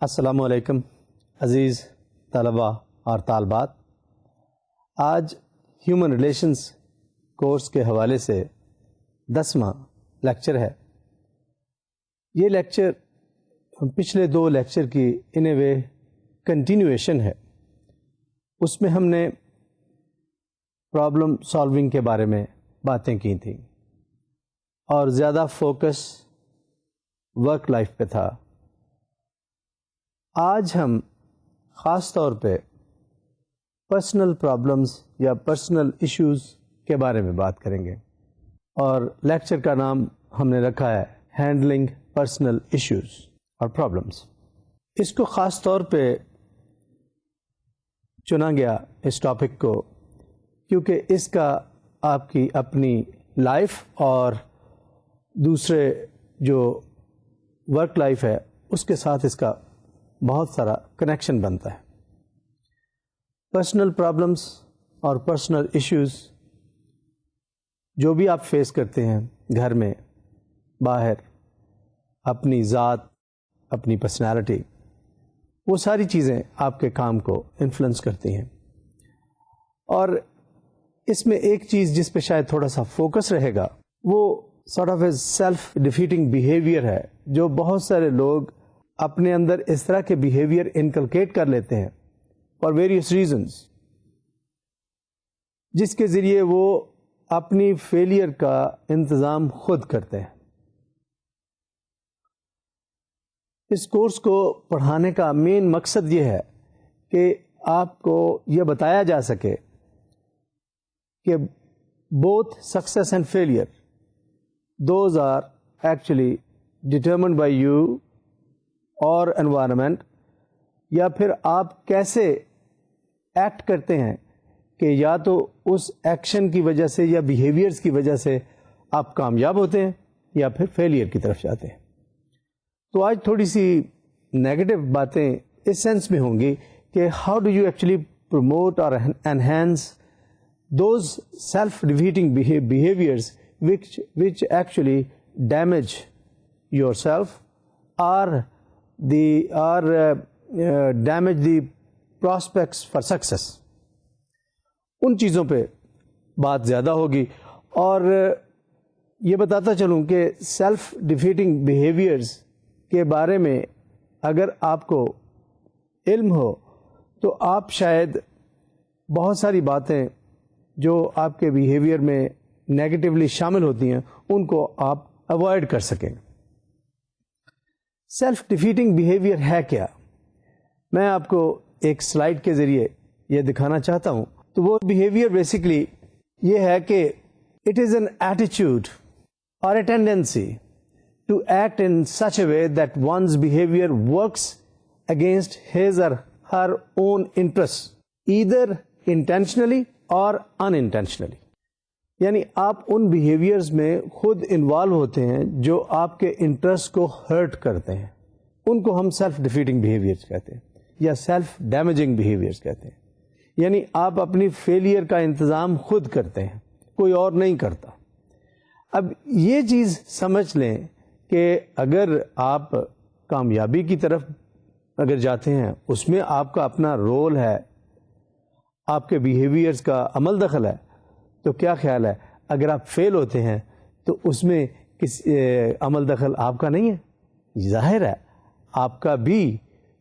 السلام علیکم عزیز طلباء اور طالبات. آج ہیومن ریلیشنز کورس کے حوالے سے 10واں لیکچر ہے. یہ لیکچر پچھلے 2 لیکچر کی ان اے وے کنٹینیویشن ہے. اس میں ہم نے پرابلم سالونگ کے بارے میں باتیں کی تھیں اور زیادہ فوکس ورک لائف پہ تھا. آج ہم خاص طور پہ پرسنل پرابلمز یا پرسنل ایشوز کے بارے میں بات کریں گے اور لیکچر کا نام ہم نے رکھا ہے ہینڈلنگ پرسنل ایشوز اور پرابلمز. اس کو خاص طور پہ چنا گیا اس ٹاپک کو کیونکہ اس کا آپ کی اپنی لائف اور دوسرے جو ورک لائف ہے اس کے ساتھ اس کا بہت سارا کنیکشن بنتا ہے. پرسنل پرابلمس اور پرسنل ایشوز جو بھی آپ فیس کرتے ہیں گھر میں، باہر، اپنی ذات، اپنی پرسنالٹی، وہ ساری چیزیں آپ کے کام کو انفلوئنس کرتی ہیں. اور اس میں ایک چیز جس پہ شاید تھوڑا سا فوکس رہے گا وہ sort of a self defeating behaviour ہے جو بہت سارے لوگ اپنے اندر اس طرح کے بیہیویئر انکلکیٹ کر لیتے ہیں فار ویریس ریزنز، جس کے ذریعے وہ اپنی فیلئر کا انتظام خود کرتے ہیں. اس کورس کو پڑھانے کا مین مقصد یہ ہے کہ آپ کو یہ بتایا جا سکے کہ both success and failure those are actually determined by you or environment, یا پھر آپ کیسے ایکٹ کرتے ہیں کہ یا تو اس ایکشن کی وجہ سے یا بیہیویئرز کی وجہ سے آپ کامیاب ہوتے ہیں یا پھر فیلئر کی طرف جاتے ہیں. تو آج تھوڑی سی نیگیٹو باتیں اس سینس میں ہوں گی کہ how do you actually promote اور enhance those self defeating behaviours which actually damage yourself or damage the prospects for success. ان چیزوں پہ بات زیادہ ہوگی. اور یہ بتاتا چلوں کہ سیلف ڈیفیٹنگ بیہیویئرز کے بارے میں اگر آپ کو علم ہو تو آپ شاید بہت ساری باتیں جو آپ کے بیہیویئر میں نیگیٹولی شامل ہوتی ہیں ان کو آپ اوائڈ کر سکیں. سیلف ڈیفیٹنگ بیہیویئر ہے کیا؟ میں آپ کو ایک سلائیڈ کے ذریعے یہ دکھانا چاہتا ہوں. تو وہ بیہیویئر بیسیکلی یہ ہے کہ it is an attitude or a tendency to act in such a way that one's behaviour works against his or her own interest either intentionally or in intentionally. یعنی آپ ان بیہیویئرز میں خود involve ہوتے ہیں جو آپ کے انٹرسٹ کو ہرٹ کرتے ہیں. ان کو ہم سیلف ڈیفیٹنگ بیہیویئرز کہتے ہیں یا سیلف ڈیمیجنگ بیہیویئرز کہتے ہیں. یعنی آپ اپنی فیلئر کا انتظام خود کرتے ہیں، کوئی اور نہیں کرتا. اب یہ چیز سمجھ لیں کہ اگر آپ کامیابی کی طرف اگر جاتے ہیں اس میں آپ کا اپنا رول ہے، آپ کے بیہیویئرز کا عمل دخل ہے، تو کیا خیال ہے اگر آپ فیل ہوتے ہیں تو اس میں عمل دخل آپ کا نہیں ہے؟ ظاہر ہے آپ کا بھی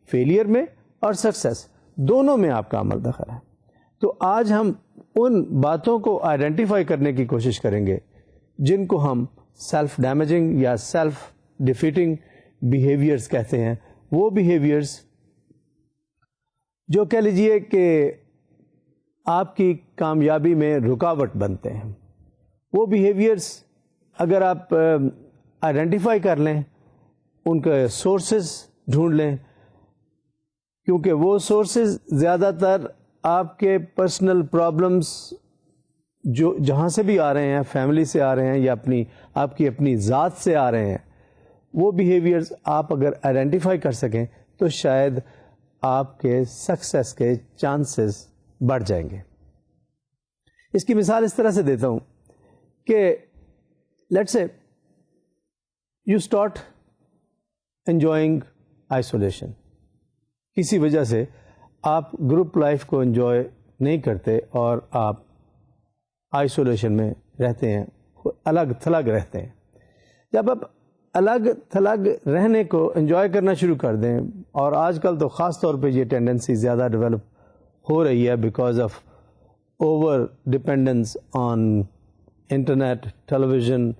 فیلئر میں اور سکسیس دونوں میں آپ کا عمل دخل ہے. تو آج ہم ان باتوں کو آئیڈینٹیفائی کرنے کی کوشش کریں گے جن کو ہم سیلف ڈیمیجنگ یا سیلف ڈیفیٹنگ بیہیویئرز کہتے ہیں. وہ بیہیویئرز جو کہہ لیجئے کہ آپ کی کامیابی میں رکاوٹ بنتے ہیں. وہ بیہیویئرز اگر آپ آئیڈینٹیفائی کر لیں، ان کے سورسز ڈھونڈ لیں، کیونکہ وہ سورسز زیادہ تر آپ کے پرسنل پرابلمس جو جہاں سے بھی آ رہے ہیں، فیملی سے آ رہے ہیں یا آپ کی اپنی ذات سے آ رہے ہیں، وہ بیہیویئرز آپ اگر آئیڈینٹیفائی کر سکیں تو شاید آپ کے سکسیس کے چانسز بڑھ جائیں گے. اس کی مثال اس طرح سے دیتا ہوں کہ let's say you start enjoying isolation. کسی وجہ سے آپ گروپ لائف کو انجوائے نہیں کرتے اور آپ آئسولیشن میں رہتے ہیں, الگ تھلگ رہتے ہیں. جب آپ الگ تھلگ رہنے کو انجوائے کرنا شروع کر دیں, اور آج کل تو خاص طور پہ یہ ٹینڈنسی زیادہ ڈیولپ ہو رہی ہے because of over dependence on internet, television,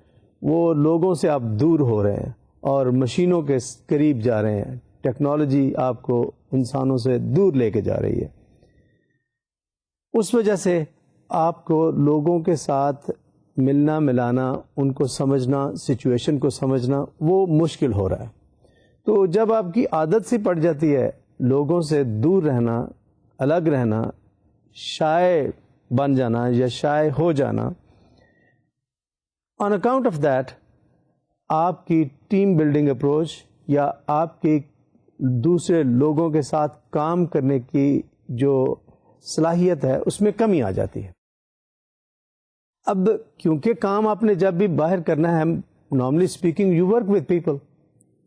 وہ لوگوں سے آپ دور ہو رہے ہیں اور مشینوں کے قریب جا رہے ہیں. ٹیکنالوجی آپ کو انسانوں سے دور لے کے جا رہی ہے. اس وجہ سے آپ کو لوگوں کے ساتھ ملنا ملانا, ان کو سمجھنا, سچویشن کو سمجھنا وہ مشکل ہو رہا ہے. تو جب آپ کی عادت سی پڑ جاتی ہے لوگوں سے دور رہنا, الگ رہنا, شائع بن جانا یا شائع ہو جانا, آن اکاؤنٹ آف دیٹ آپ کی ٹیم بلڈنگ اپروچ یا آپ کی دوسرے لوگوں کے ساتھ کام کرنے کی جو صلاحیت ہے اس میں کمی آ جاتی ہے. اب کیونکہ کام آپ نے جب بھی باہر کرنا ہے, normally speaking you work with people,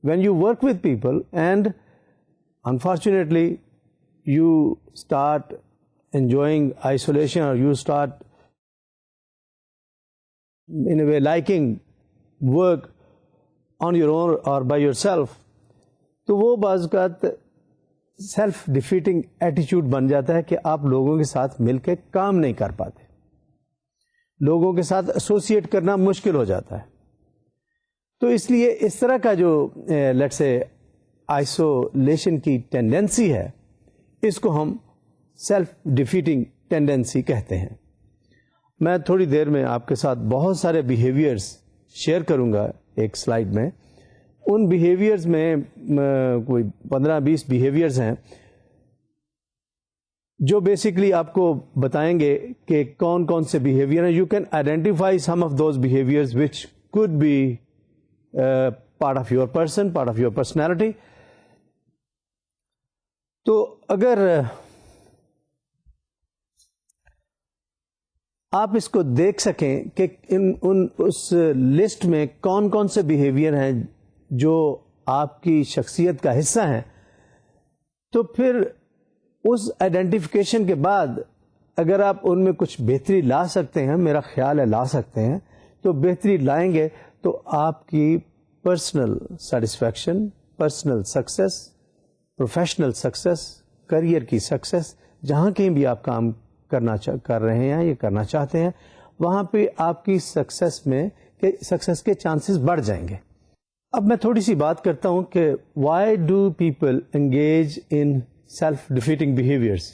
when you work with people and unfortunately you start enjoying isolation or you start in a way liking work on your own or by yourself, تو وہ بعض اوقات self defeating ایٹیچیوڈ بن جاتا ہے کہ آپ لوگوں کے ساتھ مل کے کام نہیں کر پاتے, لوگوں کے ساتھ ایسوسیٹ کرنا مشکل ہو جاتا ہے. تو اس لیے اس طرح کا جو لیٹس سے آئسولیشن کی ٹینڈنسی ہے, اس کو ہم سیلف ڈیفیٹنگ ٹینڈنسی کہتے ہیں. میں تھوڑی دیر میں آپ کے ساتھ بہت سارے بیہیویئرز شیئر کروں گا ایک سلائیڈ میں. ان بیہیویئرز میں کوئی 15-20 بیہیویئرز ہیں جو بیسکلی آپ کو بتائیں گے کہ کون کون سے بیہیویئر ہیں. You can identify some of those behaviours which could be part of your person, part of your personality. تو اگر آپ اس کو دیکھ سکیں کہ اس لسٹ میں کون کون سے بیہیویئر ہیں جو آپ کی شخصیت کا حصہ ہیں, تو پھر اس آئیڈینٹیفیکیشن کے بعد اگر آپ ان میں کچھ بہتری لا سکتے ہیں, میرا خیال ہے لا سکتے ہیں, تو بہتری لائیں گے تو آپ کی personal satisfaction, personal success, professional success, career کی سکسیس, جہاں کہیں بھی آپ کام کر رہے ہیں یا کرنا چاہتے ہیں, وہاں پہ آپ کی سکسیس کے چانسز بڑھ جائیں گے. اب میں تھوڑی سی بات کرتا ہوں کہ why do people engage in self defeating behaviours.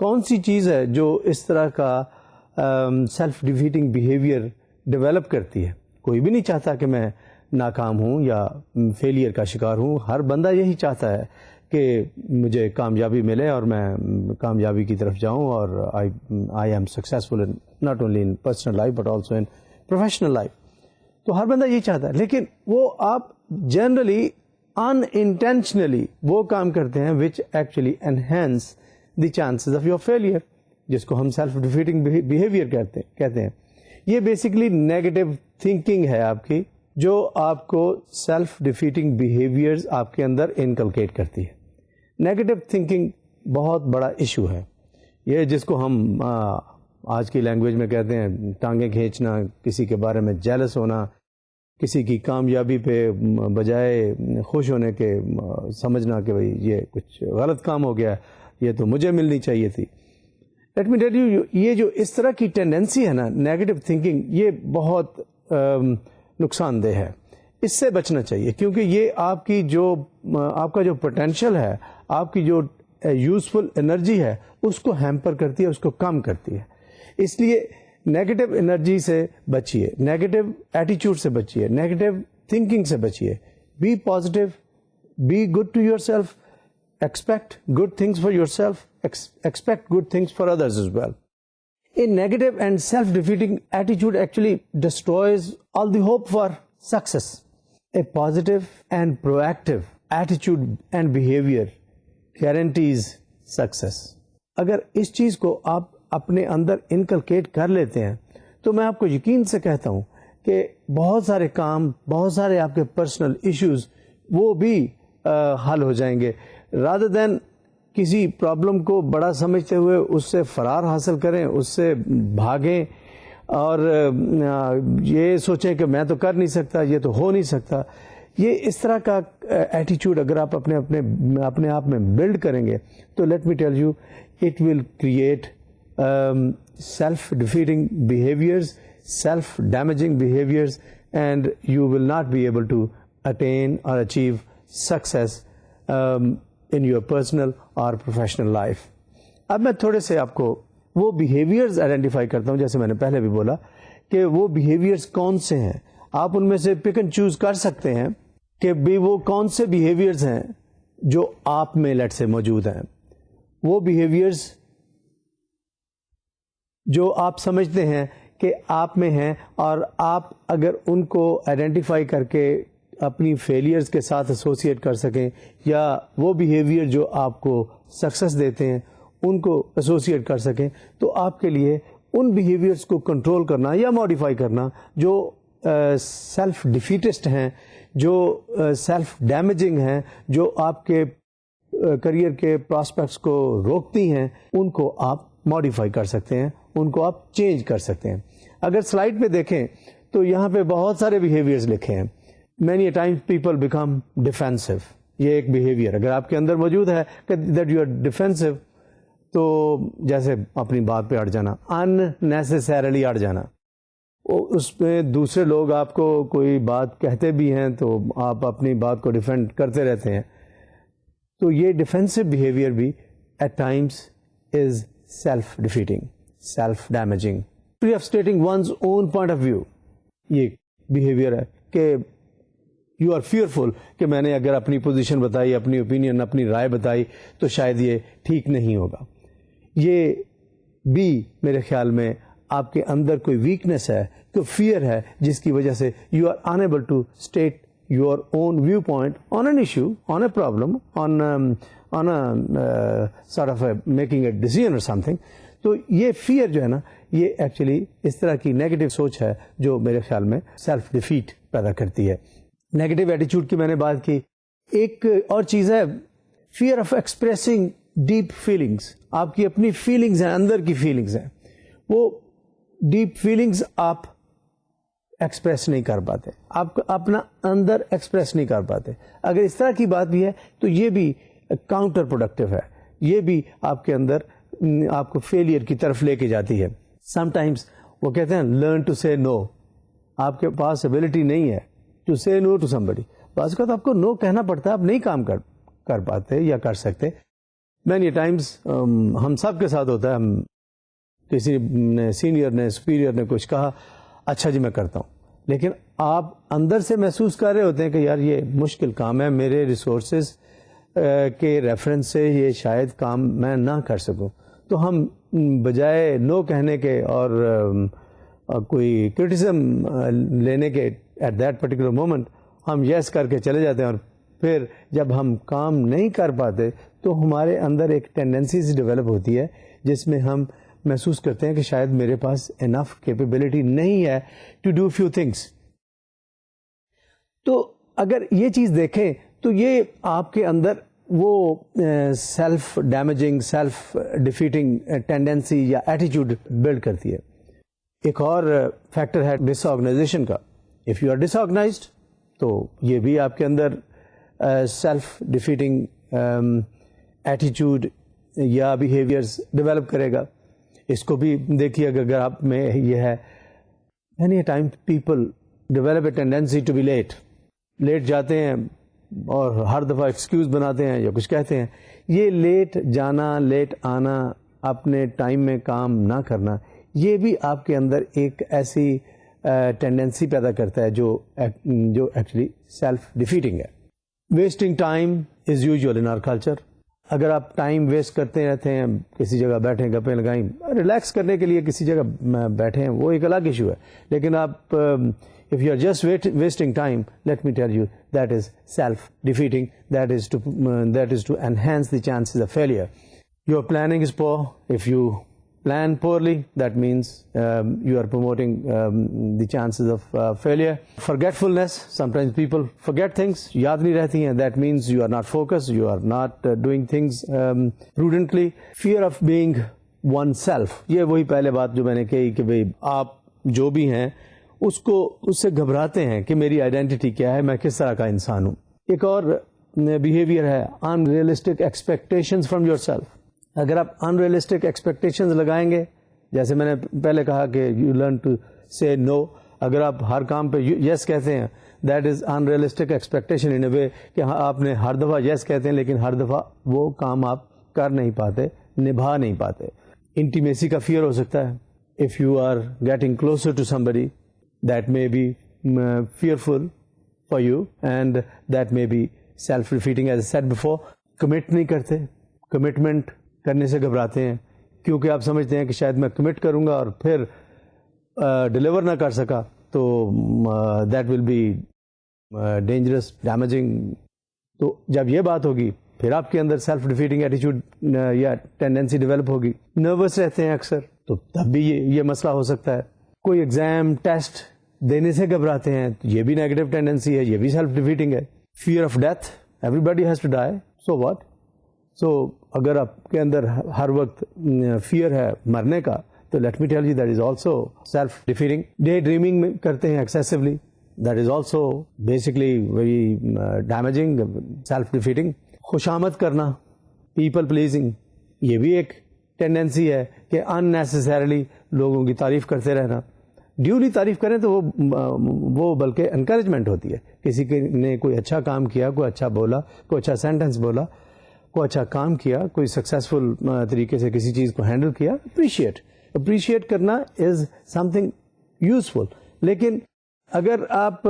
کون سی چیز ہے جو اس طرح کا سیلف ڈیفیٹنگ بیہیویئر ڈیولپ کرتی ہے؟ کوئی بھی نہیں چاہتا کہ میں ناکام ہوں یا فیلئر کا شکار ہوں. ہر بندہ یہی چاہتا ہے کہ مجھے کامیابی ملے اور میں کامیابی کی طرف جاؤں, اور I am successful not only in personal life but also in professional life. تو ہر بندہ یہ چاہتا ہے, لیکن وہ آپ جنرلی ان انٹینشنلی وہ کام کرتے ہیں which actually enhance the chances of your failure, جس کو ہم سیلف ڈیفیٹنگ بیہیویئر کہتے ہیں. یہ بیسکلی نیگیٹو تھنکنگ ہے آپ کی, جو آپ کو سیلف ڈیفیٹنگ بیہیویئرز آپ کے اندر انکلکیٹ کرتی ہے. نیگیٹو تھنکنگ بہت بڑا ایشو ہے. یہ جس کو ہم آج کی لینگویج میں کہتے ہیں ٹانگیں کھینچنا, کسی کے بارے میں جیلس ہونا, کسی کی کامیابی پہ بجائے خوش ہونے کے سمجھنا کہ بھئی یہ کچھ غلط کام ہو گیا, یہ تو مجھے ملنی چاہیے تھی. لیٹ می ٹیل یو, یہ جو اس طرح کی ٹینڈنسی ہے نا نیگیٹو تھنکنگ, یہ بہت نقصان دہ ہے. اس سے بچنا چاہیے, کیونکہ یہ آپ کا جو پوٹینشیل ہے, آپ کی جو یوزفل انرجی ہے, اس کو ہیمپر کرتی ہے, اس کو کم کرتی ہے. اس لیے نیگیٹو انرجی سے بچیے, نیگیٹو ایٹیچیوڈ سے بچیے, نیگیٹو تھنکنگ سے بچیے. Be positive, be good to yourself, expect good things for yourself, expect good things for others as well. A negative and self-defeating attitude actually destroys all the hope for success. A positive and proactive attitude and behavior guarantees success. اگر اس چیز کو آپ اپنے اندر inculcate کر لیتے ہیں تو میں آپ کو یقین سے کہتا ہوں کہ بہت سارے کام, بہت سارے آپ کے پرسنل ایشوز وہ بھی حل ہو جائیں گے. rather than کسی پرابلم کو بڑا سمجھتے ہوئے اس سے فرار حاصل کریں, اس سے بھاگیں اور یہ سوچیں کہ میں تو کر نہیں سکتا, یہ تو ہو نہیں سکتا. یہ اس طرح کا ایٹیچیوڈ اگر آپ اپنے آپ میں بلڈ کریں گے تو let me tell you it will create self defeating behaviours, self damaging behaviours, and you will not be able to attain اور achieve success in your personal اور پروفیشنل لائف. اب میں تھوڑے سے آپ کو وہ بیہیویئرز آئیڈینٹیفائی کرتا ہوں, جیسے میں نے پہلے بھی بولا کہ وہ بیہیویئرز کون سے ہیں. آپ ان میں سے پک اینڈ چوز کر سکتے ہیں کہ بھی وہ کون سے بیہیویئرز ہیں جو آپ میں لیٹ سے موجود ہیں, وہ بیہیویئرز جو آپ سمجھتے ہیں کہ آپ میں ہیں, اور آپ اگر ان کو آئیڈینٹیفائی کر کے اپنی فیلئرز کے ساتھ ایسوسیٹ کر سکیں, یا وہ بیہیویئر جو آپ کو سکسیس دیتے ہیں ان کو ایسوسیٹ کر سکیں, تو آپ کے لیے ان بیہیویئرز کو کنٹرول کرنا یا ماڈیفائی کرنا جو سیلف ڈیفیٹسٹ ہیں, جو سیلف ڈیمیجنگ ہیں, جو آپ کے کریئر کے پراسپیکٹس کو روکتی ہیں, ان کو آپ ماڈیفائی کر سکتے ہیں, ان کو آپ چینج کر سکتے ہیں. اگر سلائڈ پہ دیکھیں تو یہاں پہ بہت سارے بیہیویئرز لکھے ہیں. Many Times people become defensive, یہ ایک بیہیویئر اگر آپ کے اندر موجود ہے کہ دیٹ یو آر ڈیفینسو, تو جیسے اپنی بات پہ اڑ جانا, ان نیسسریلی اڑ جانا, اس میں دوسرے لوگ آپ کو کوئی بات کہتے بھی ہیں تو آپ اپنی بات کو ڈیفینڈ کرتے رہتے ہیں. تو یہ ڈیفینسو بیہیویئر بھی at times is self defeating, self damaging. Free of stating one's own point of view, یہ بیہیویئر ہے کہ یو آر فیئرفل کہ میں نے اگر اپنی پوزیشن بتائی, اپنی اوپینین, اپنی رائے بتائی تو شاید یہ ٹھیک نہیں ہوگا. یہ بھی میرے خیال میں آپ کے اندر کوئی ویکنیس ہے, کوئی فیئر ہے, جس کی وجہ سے you are unable to state your own view point on an issue, on a problem, on sort of making a decision or some thing. تو یہ فیئر جو ہے نا, یہ ایکچولی اس طرح کی نیگیٹو سوچ ہے جو میرے خیال میں سیلف ڈیفیٹ پیدا کرتی ہے. نیگیٹو ایٹیچیوڈ کی میں نے بات کی. ایک اور چیز ہے fear of expressing deep feelings. آپ کی اپنی فیلنگز ہیں, اندر کی فیلنگز ہیں, وہ ڈیپ فیلنگز آپ ایکسپریس نہیں کر پاتے, آپ اپنا اندر ایکسپریس نہیں کر پاتے. اگر اس طرح کی بات بھی ہے تو یہ بھی کاؤنٹر پروڈکٹیو ہے, یہ بھی آپ کے اندر آپ کو فیلئر کی طرف لے کے جاتی ہے. سم ٹائمس وہ کہتے ہیں لرن ٹو سے نو. آپ کے پاس ایبلٹی نہیں ہے ٹو سے نو ٹو سم بڈی. بعض اوقات آپ کو نو کہنا پڑتا ہے, آپ نہیں کام کر پاتے یا کر سکتے. مینی ٹائمس ہم سب کے ساتھ ہوتا ہے, ہم کسی نے سینئر نے سپیریئر نے کچھ کہا, اچھا جی میں کرتا ہوں, لیکن آپ اندر سے محسوس کر رہے ہوتے ہیں کہ یار یہ مشکل کام ہے, میرے ریسورسز کے ریفرنس سے یہ شاید کام میں نہ کر سکوں. تو ہم بجائے نو کہنے کے اور کوئی کرٹیسم لینے کے ایٹ دیٹ پرٹیکولر مومنٹ ہم یس کر کے چلے جاتے ہیں, اور پھر جب ہم کام نہیں کر پاتے تو ہمارے اندر ایک ٹینڈنسیز ڈیولپ ہوتی ہے جس میں ہم محسوس کرتے ہیں کہ شاید میرے پاس انف کیپیبلٹی نہیں ہے ٹو ڈو فیو تھنگس. تو اگر یہ چیز دیکھیں تو یہ آپ کے اندر وہ self damaging, self defeating tendency یا ایٹیچیوڈ بلڈ کرتی ہے. ایک اور فیکٹر ہے ڈس آرگنائزیشن کا. If you are disorganised تو یہ بھی آپ کے اندر سیلف ڈیفیٹنگ ایٹیچیوڈ یا بیہیویئرز ڈیولپ کرے گا. اس کو بھی دیکھیے اگر آپ میں یہ ہے, any time people develop a tendency to be late جاتے ہیں اور ہر دفعہ ایکسکیوز بناتے ہیں یا کچھ کہتے ہیں. یہ لیٹ جانا, لیٹ آنا, اپنے ٹائم میں کام نہ کرنا, یہ بھی آپ کے اندر ایک ایسی ٹینڈنسی پیدا کرتا ہے جو ایکچولی سیلف ڈیفیٹنگ ہے. Wasting time is usual in our culture. اگر آپ ٹائم ویسٹ کرتے رہتے ہیں, کسی جگہ بیٹھیں, گپیں لگائیں, ریلیکس کرنے کے لیے کسی جگہ بیٹھے ہیں, وہ ایک الگ ایشو ہے. لیکن آپ if you are just wasting time, let me tell you that is self-defeating. That is to enhance the chances of failure. Your planning is poor if you plan poorly, that means you are promoting the chances of failure. Forgetfulness, sometimes people forget things, yaad nahi rehti hain, that means you are not focused, you are not doing things prudently. Fear of being oneself, یہ وہی پہلے بات جو میں نے کہی کہ بھئی آپ جو بھی ہیں اس کو اس سے گھبراتے ہیں کہ میری آئیڈینٹی کیا ہے, میں کس طرح کا انسان ہوں. ایک اور بیہیویئر ہے unrealistic expectations from yourself. اگر آپ unrealistic expectations لگائیں گے, جیسے میں نے پہلے کہا کہ you learn to say no, اگر آپ ہر کام پہ yes کہتے ہیں, that is unrealistic expectation in a way کہ آپ نے ہر دفعہ yes کہتے ہیں لیکن ہر دفعہ وہ کام آپ کر نہیں پاتے, نبھا نہیں پاتے. انٹیمیسی کا فیئر ہو سکتا ہے. If you are getting closer to somebody, that may be fearful for you and that may be self-defeating. As I said before, commit نہیں کرتے, commitment کرنے سے گھبراتے ہیں کیونکہ آپ سمجھتے ہیں کہ شاید میں کمٹ کروں گا اور پھر ڈیلیور نہ کر سکا تو that will be dangerous, damaging. تو جب یہ بات ہوگی پھر آپ کے اندر سیلف ڈیفیٹنگ ایٹیچیوڈ یا ٹینڈنسی ڈیولپ ہوگی. نروس رہتے ہیں اکثر, تو تب بھی یہ مسئلہ ہو سکتا ہے. کوئی ایگزام ٹیسٹ دینے سے گھبراتے ہیں, یہ بھی نیگیٹو ٹینڈنسی ہے, یہ بھی سیلف ڈیفیٹنگ ہے. Fear of death, everybody has to die, so what. So اگر آپ کے اندر ہر وقت فیئر ہے مرنے کا تو let me tell you that is also self defeating. Day dreaming کرتے ہیں ایکسیسولی, that is also basically very damaging, self defeating. خوشامد کرنا, پیپل پلیزنگ, یہ بھی ایک ٹینڈنسی ہے کہ ان نیسسریلی لوگوں کی تعریف کرتے رہنا. ڈیولی تعریف کریں تو وہ بلکہ انکریجمنٹ ہوتی ہے. کسی نے کوئی اچھا کام کیا, کوئی اچھا بولا, کوئی اچھا سینٹینس بولا, کوئی اچھا کام کیا, کوئی سکسیزفل طریقے سے کسی چیز کو ہینڈل کیا, اپریشیٹ کرنا از سم تھنگ یوزفل. لیکن اگر آپ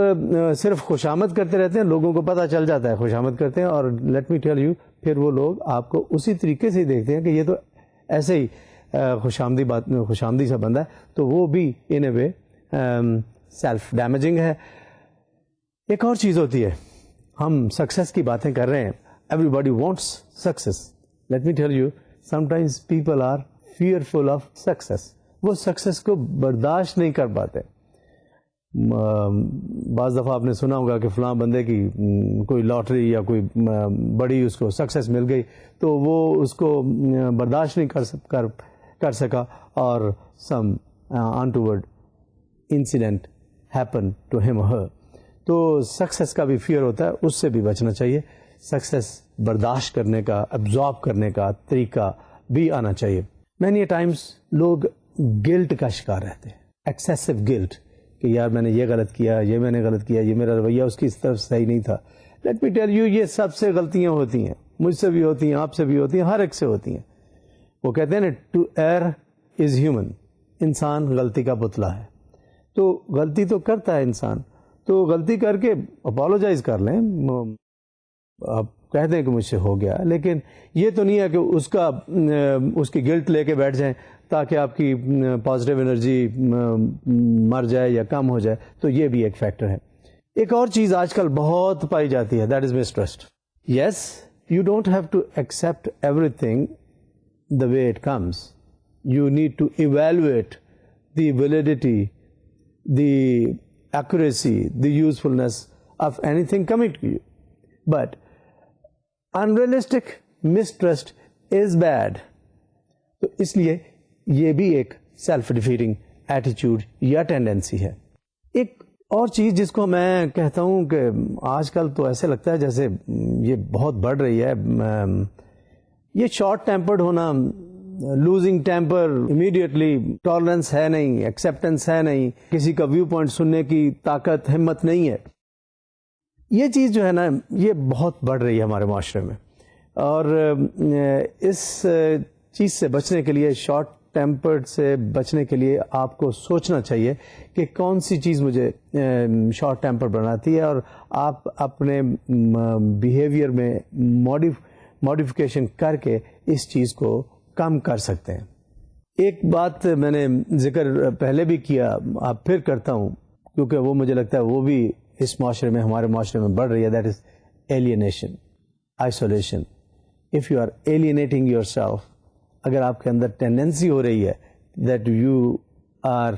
صرف خوشامد کرتے رہتے ہیں, لوگوں کو پتہ چل جاتا ہے خوشامد کرتے ہیں, اور لیٹ می ٹیل یو پھر وہ لوگ آپ کو اسی طریقے سے ہی دیکھتے ہیں کہ یہ تو ایسے ہی خوشامدی سا بندہ ہے, تو وہ بھی ان اے وے سیلف ڈیمیجنگ ہے. ایک اور چیز ہوتی ہے, ہم سکسیس کی باتیں کر رہے ہیں, everybody wants success. Let me tell you, sometimes people are fearful of success. وہ سکسیس کو برداشت نہیں کر پاتے. بعض دفعہ آپ نے سنا ہوگا کہ فلاں بندے کی کوئی لاٹری یا کوئی بڑی اس کو سکسیس مل گئی تو وہ اس کو برداشت نہیں کر سکا, اور some untoward incident happened to him or her. تو سکسیس کا بھی فیئر ہوتا ہے, اس سے بھی بچنا چاہیے. سکسیس برداشت کرنے کا, ابزارب کرنے کا طریقہ بھی آنا چاہیے. مینی ٹائمس لوگ گلٹ کا شکار رہتے ہیں, ایکسیسو گلٹ, کہ یار میں نے یہ غلط کیا, یہ میں نے غلط کیا, یہ میرا رویہ اس کی اس طرف صحیح نہیں تھا. لیٹ می ٹیل یو, یہ سب سے غلطیاں ہوتی ہیں, مجھ سے بھی ہوتی ہیں, آپ سے بھی ہوتی ہیں, ہر ایک سے ہوتی ہیں. وہ کہتے ہیں نا, ٹو ایئر از ہیومن, انسان غلطی کا پتلا ہے. تو غلطی تو کرتا ہے انسان, تو غلطی کر کے اپالوجائز کر لیں, آپ کہتے ہیں کہ مجھ سے ہو گیا, لیکن یہ تو نہیں ہے کہ اس کی گلٹ لے کے بیٹھ جائیں تاکہ آپ کی پازیٹیو انرجی مر جائے یا کم ہو جائے. تو یہ بھی ایک فیکٹر ہے. ایک اور چیز آج کل بہت پائی جاتی ہے, that is mistrust. Yes, you don't have to accept everything the way it comes. You need to evaluate the validity, the accuracy, the usefulness of anything coming to you. But unrealistic mistrust is bad. تو اس لیے یہ بھی ایک self defeating ایٹیچیوڈ یا tendency ہے. ایک اور چیز جس کو میں کہتا ہوں کہ آج کل تو ایسے لگتا ہے جیسے یہ بہت بڑھ رہی ہے, یہ شارٹ ٹیمپرڈ ہونا, لوزنگ ٹیمپر امیڈیٹلی, ٹالرنس ہے نہیں, ایکسیپٹنس ہے نہیں, کسی کا ویو پوائنٹ سننے کی طاقت, ہمت نہیں ہے. یہ چیز جو ہے نا, یہ بہت بڑھ رہی ہے ہمارے معاشرے میں, اور اس چیز سے بچنے کے لیے, شارٹ ٹیمپرڈ سے بچنے کے لیے آپ کو سوچنا چاہیے کہ کون سی چیز مجھے شارٹ ٹیمپر بناتی ہے, اور آپ اپنے بیہیویئر میں ماڈیفیکیشن کر کے اس چیز کو کم کر سکتے ہیں. ایک بات میں نے ذکر پہلے بھی کیا, اب پھر کرتا ہوں کیونکہ وہ مجھے لگتا ہے وہ بھی اس معاشرے میں, ہمارے معاشرے میں بڑھ رہی ہے, that is alienation, isolation. If you are alienating yourself, اگر آپ کے اندر ٹینڈنسی ہو رہی ہے that you are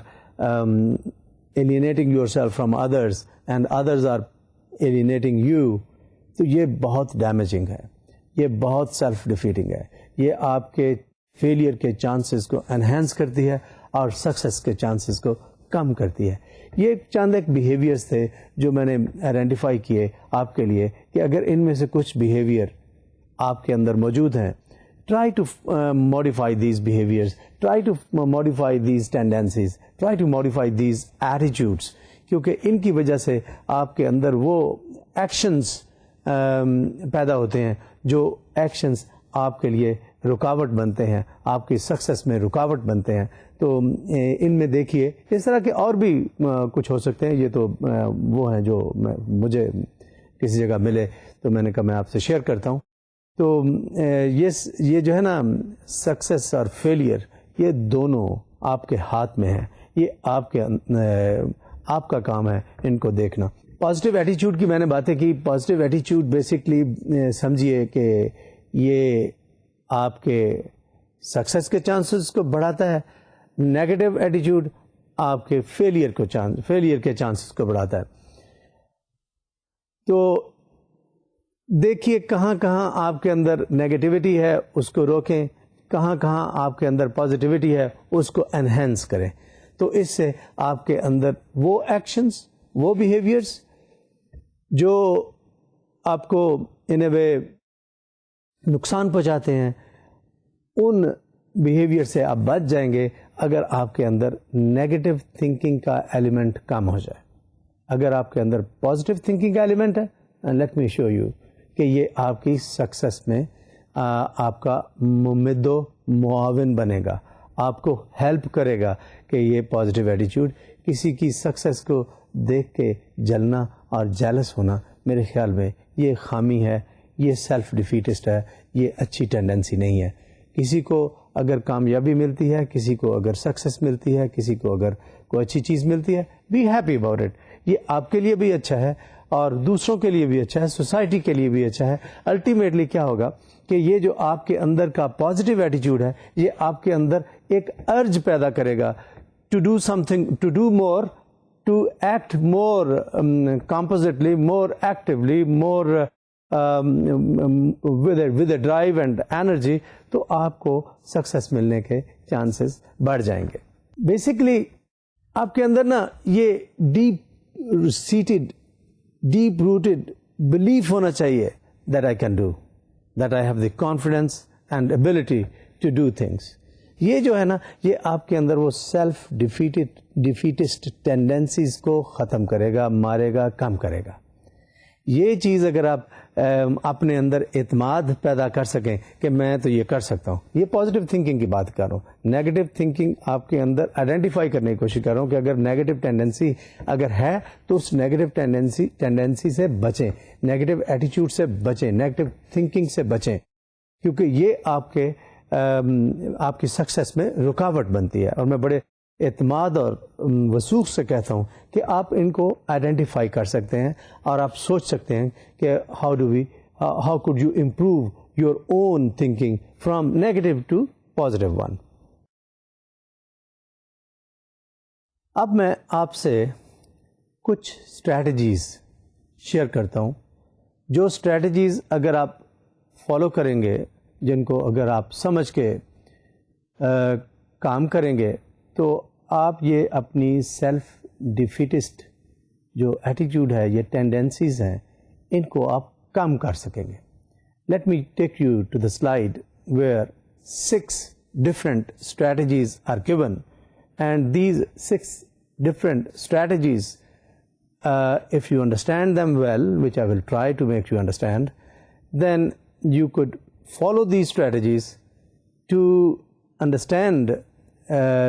alienating yourself from others and others are alienating you, تو یہ بہت ڈیمیجنگ ہے, یہ بہت سیلف ڈیفیٹنگ ہے, یہ آپ کے فیلئر کے چانسز کو انہینس کرتی ہے اور سکسیس کے چانسز کو کم کرتی ہے. یہ چند ایک بیہیویئرس تھے جو میں نے آئیڈینٹیفائی کیے آپ کے لیے کہ اگر ان میں سے کچھ بیہیویئر آپ کے اندر موجود ہیں, try to modify these behaviors, try to modify these tendencies, try to modify these attitudes, کیونکہ ان کی وجہ سے آپ کے اندر وہ ایکشنز پیدا ہوتے ہیں جو ایکشنز آپ کے لیے رکاوٹ بنتے ہیں, آپ کی سکسیس میں رکاوٹ بنتے ہیں. تو ان میں دیکھیے اس طرح کے اور بھی کچھ ہو سکتے ہیں. یہ تو وہ ہیں جو مجھے کسی جگہ ملے تو میں نے کہا میں آپ سے شیئر کرتا ہوں. تو یہ جو ہے نا سکسیس اور فیلئر یہ دونوں آپ کے ہاتھ میں ہیں, یہ آپ کا کام ہے ان کو دیکھنا. پازیٹیو ایٹیچیوڈ کی میں نے باتیں کی. پازیٹیو ایٹیچیوڈ بیسکلی سمجھیے کہ یہ آپ کے سکسیس کے چانسز کو بڑھاتا ہے, نیگیٹو ایٹیچیوڈ آپ کے فیلئر کے چانسز کو بڑھاتا ہے. تو دیکھیے کہاں کہاں آپ کے اندر نیگیٹیوٹی ہے اس کو روکیں, کہاں کہاں آپ کے اندر پازیٹیوٹی ہے اس کو انہینس کریں. تو اس سے آپ کے اندر وہ ایکشنز, وہ بیہیویئرس جو آپ کو ان اے وے نقصان پہنچاتے ہیں, ان بیہیویئر سے آپ بچ جائیں گے اگر آپ کے اندر نیگیٹو تھنکنگ کا ایلیمنٹ کم ہو جائے. اگر آپ کے اندر پازیٹیو تھنکنگ کا ایلیمنٹ ہے, لیٹ می شو یو کہ یہ آپ کی سکسیس میں آپ کا ممد و معاون بنے گا, آپ کو ہیلپ کرے گا کہ یہ پازیٹیو ایٹیچیوڈ. کسی کی سکسیس کو دیکھ کے جلنا اور جیلس ہونا میرے خیال میں یہ خامی ہے, یہ سیلف ڈیفیٹسٹ ہے, یہ اچھی ٹینڈنسی نہیں ہے. کسی کو اگر کامیابی ملتی ہے, کسی کو اگر سکسیس ملتی ہے, کسی کو اگر کوئی اچھی چیز ملتی ہے, بی ہیپی اباؤٹ اٹ. یہ آپ کے لیے بھی اچھا ہے اور دوسروں کے لیے بھی اچھا ہے, سوسائٹی کے لیے بھی اچھا ہے. الٹیمیٹلی کیا ہوگا کہ یہ جو آپ کے اندر کا پازیٹیو ایٹیچیوڈ ہے یہ آپ کے اندر ایک ارج پیدا کرے گا to do something, to do more, to act more compulsively, more actively, more with a drive and energy. تو آپ کو سکسیس ملنے کے چانسز بڑھ جائیں گے. بیسکلی آپ کے اندر نا یہ deep seated, deep rooted belief ہونا چاہیے that I can do, that I have the confidence and ability to do things. یہ جو ہے نا یہ آپ کے اندر وہ سیلف ڈیفیٹسٹ ٹینڈنسیز کو ختم کرے گا, مارے گا, کم کرے گا. یہ چیز اگر آپ اپنے اندر اعتماد پیدا کر سکیں کہ میں تو یہ کر سکتا ہوں. یہ پازیٹیو تھنکنگ کی بات کر رہا ہوں. نیگیٹو تھنکنگ آپ کے اندر آئیڈینٹیفائی کرنے کی کوشش کر رہا ہوں کہ اگر نیگیٹو ٹینڈنسی اگر ہے تو اس نیگیٹو ٹینڈنسی سے بچیں, نیگیٹو ایٹیچیوڈ سے بچیں, نیگیٹو تھنکنگ سے بچیں, کیونکہ یہ آپ کی سکسیس میں رکاوٹ بنتی ہے. اور میں بڑے اعتماد اور وثوق سے کہتا ہوں کہ آپ ان کو آئیڈینٹیفائی کر سکتے ہیں اور آپ سوچ سکتے ہیں کہ how could you improve your own thinking from negative to positive one. اب میں آپ سے کچھ اسٹریٹجیز شیئر کرتا ہوں, جو اسٹریٹجیز اگر آپ فالو کریں گے, جن کو اگر آپ سمجھ کے کام کریں گے تو آپ یہ اپنی سیلف ڈیفیٹسٹ جو ایٹیچیوڈ ہے, یہ ٹینڈنسیز ہیں, ان کو آپ کم کر سکیں گے. Let me take you to the slide where 6 different strategies are given, and these 6 different strategies, if you understand them well, which I will try to make you understand, then you could follow these strategies to understand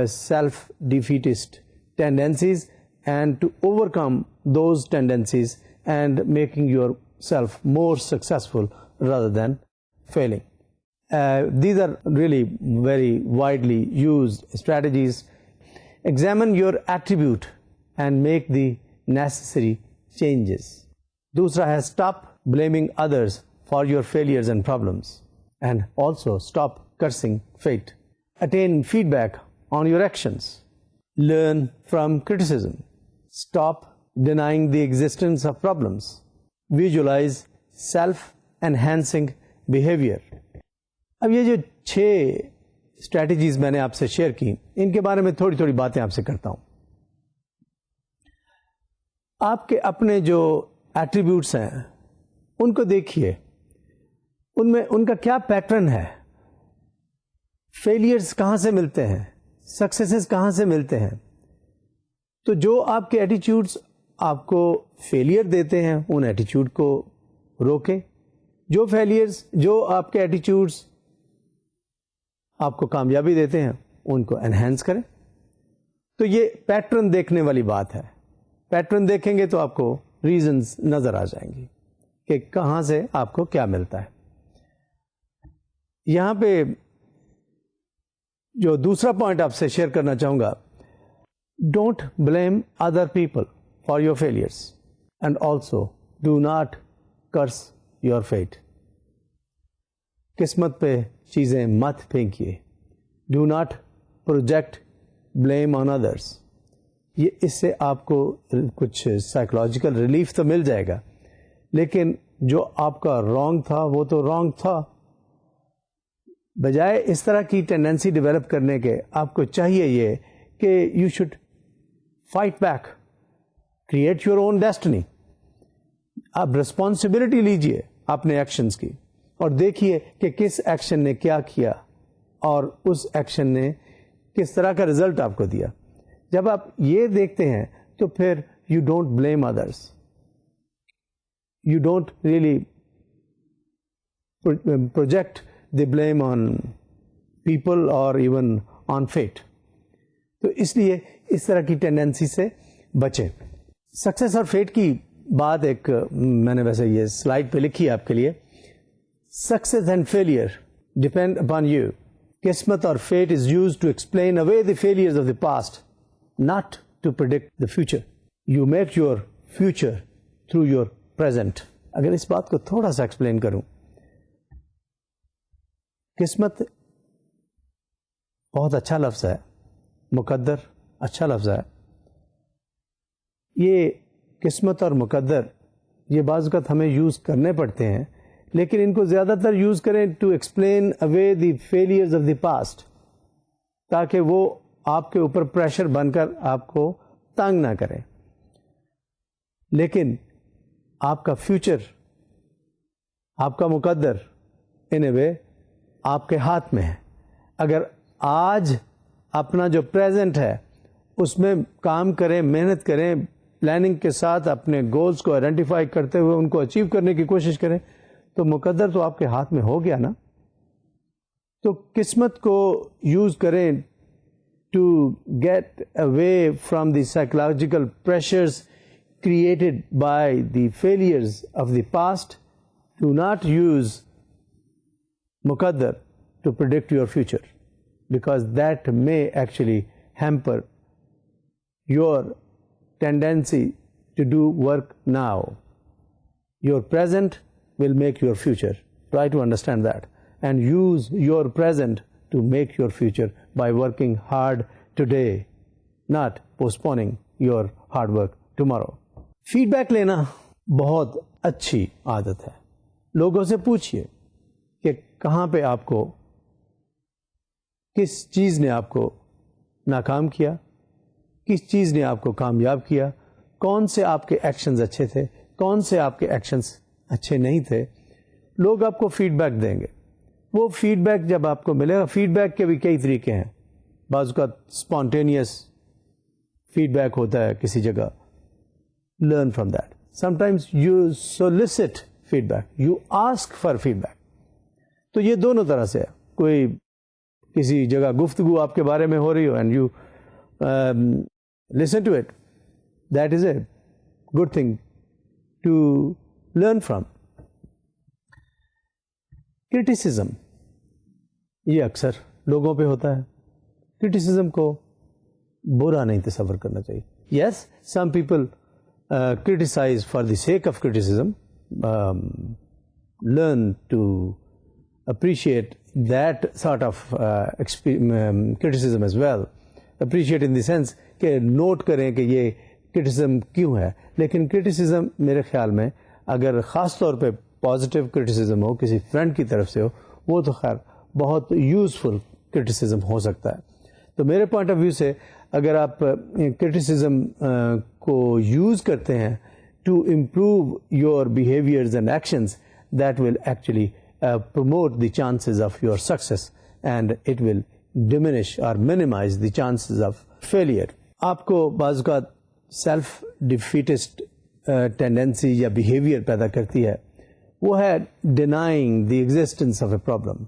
self-defeatist tendencies and to overcome those tendencies and making yourself more successful rather than failing. These are really very widely used strategies. Examine your attribute and make the necessary changes. Dusra hai, stop blaming others for your failures and problems, and also stop cursing fate. Attain feedback on your actions. Learn from criticism. Stop denying the existence of problems. Visualize self-enhancing behavior. اب یہ جو 6 strategies میں نے آپ سے share کی، ان کے بارے میں تھوڑی تھوڑی باتیں آپ سے کرتا ہوں. آپ کے اپنے جو ایٹریبیوٹس ہیں ان کو دیکھیے، ان میں ان کا کیا پیٹرن ہے. فیلئرز کہاں سے ملتے ہیں، سکسیسز کہاں سے ملتے ہیں. تو جو آپ کے ایٹیچیوڈز آپ کو فیلئر دیتے ہیں ان ایٹیچیوڈ کو روکیں. جو آپ کے ایٹیچیوڈز آپ کو کامیابی دیتے ہیں ان کو انہینس کریں. تو یہ پیٹرن دیکھنے والی بات ہے. پیٹرن دیکھیں گے تو آپ کو ریزنز نظر آ جائیں گے کہ کہاں سے آپ کو کیا ملتا ہے. یہاں پہ جو دوسرا پوائنٹ آپ سے شیئر کرنا چاہوں گا، don't blame other people for your failures and also do not curse your fate. قسمت پہ چیزیں مت پھینکیے. Do not project blame on others. یہ اس سے آپ کو کچھ سائیکولوجیکل ریلیف تو مل جائے گا، لیکن جو آپ کا رانگ تھا وہ تو رانگ تھا. بجائے اس طرح کی ٹینڈنسی ڈیولپ کرنے کے، آپ کو چاہیے یہ کہ you should fight back, create your own destiny. آپ رسپانسبلٹی لیجئے اپنے ایکشنز کی اور دیکھیے کہ کس ایکشن نے کیا کیا اور اس ایکشن نے کس طرح کا رزلٹ آپ کو دیا. جب آپ یہ دیکھتے ہیں تو پھر you don't blame others, you don't really project the blame on people اور ایون آن فیٹ. تو اس لیے اس طرح کی ٹینڈنسی سے بچیں. سکسیس اور فیٹ کی بات ایک میں نے ویسے یہ سلائڈ پہ لکھی ہے آپ کے لیے. Success and failure depend upon you. قسمت اور fate is use to explain away the failures of the past, not to predict the future. You make your future through your present. اگر اس بات کو تھوڑا سا ایکسپلین کروں، قسمت بہت اچھا لفظ ہے، مقدر اچھا لفظ ہے. یہ قسمت اور مقدر یہ بعض اوقات ہمیں یوز کرنے پڑتے ہیں، لیکن ان کو زیادہ تر یوز کریں to explain away the failures of the past, تاکہ وہ آپ کے اوپر پریشر بن کر آپ کو تنگ نہ کرے. لیکن آپ کا فیوچر، آپ کا مقدر ان اے وے آپ کے ہاتھ میں ہے. اگر آج اپنا جو پریزنٹ ہے اس میں کام کریں، محنت کریں، پلاننگ کے ساتھ اپنے گولز کو آئیڈینٹیفائی کرتے ہوئے ان کو اچیو کرنے کی کوشش کریں، تو مقدر تو آپ کے ہاتھ میں ہو گیا نا. تو قسمت کو یوز کریں to get away from the psychological pressures created by the failures of the past. Do not use muqaddar to predict your future, because that may actually hamper your tendency to do work now. Your present will make your future. Try to understand that and use your present to make your future by working hard today, not postponing your hard work tomorrow. Feedback لینا بہت اچھی عادت ہے. لوگوں سے پوچھئے کہ کہاں پہ آپ کو، کس چیز نے آپ کو ناکام کیا، کس چیز نے آپ کو کامیاب کیا، کون سے آپ کے ایکشنز اچھے تھے، کون سے آپ کے ایکشنز اچھے نہیں تھے. لوگ آپ کو فیڈ بیک دیں گے. وہ فیڈ بیک جب آپ کو ملے گا، فیڈ بیک کے بھی کئی طریقے ہیں. بعض اوقات اسپونٹینیس فیڈ بیک ہوتا ہے کسی جگہ. Learn from that. Sometimes you solicit feedback, you ask for feedback. تو یہ دونوں طرح سے ہے. کوئی کسی جگہ گفتگو آپ کے بارے میں ہو رہی ہو and you listen to it, that is a good thing to learn from. Criticism یہ اکثر لوگوں پہ ہوتا ہے. کرٹیسزم کو برا نہیں تصور کرنا چاہیے. Yes, some people criticize for the sake of criticism. Learn to appreciate that sort of criticism as well. Appreciate in the sense کہ نوٹ کریں کہ یہ کرٹیسزم کیوں ہے. لیکن کرٹیسزم میرے خیال میں اگر خاص طور پہ پازیٹیو کرٹیسزم ہو, کسی فرینڈ کی طرف سے ہو, وہ تو خیر بہت یوزفل کرٹیسزم ہو سکتا ہے. تو میرے پوائنٹ آف ویو سے اگر آپ کرٹیسزم کو یوز کرتے ہیں to improve your behaviours and actions, that will actually promote the chances of your success and it will diminish or minimize the chances of failure. آپ کو بعض اوقات سیلف ڈیفیٹسٹ ٹینڈنسی یا بیہیویئر پیدا کرتی ہے, وہ ہے denying the existence of a problem.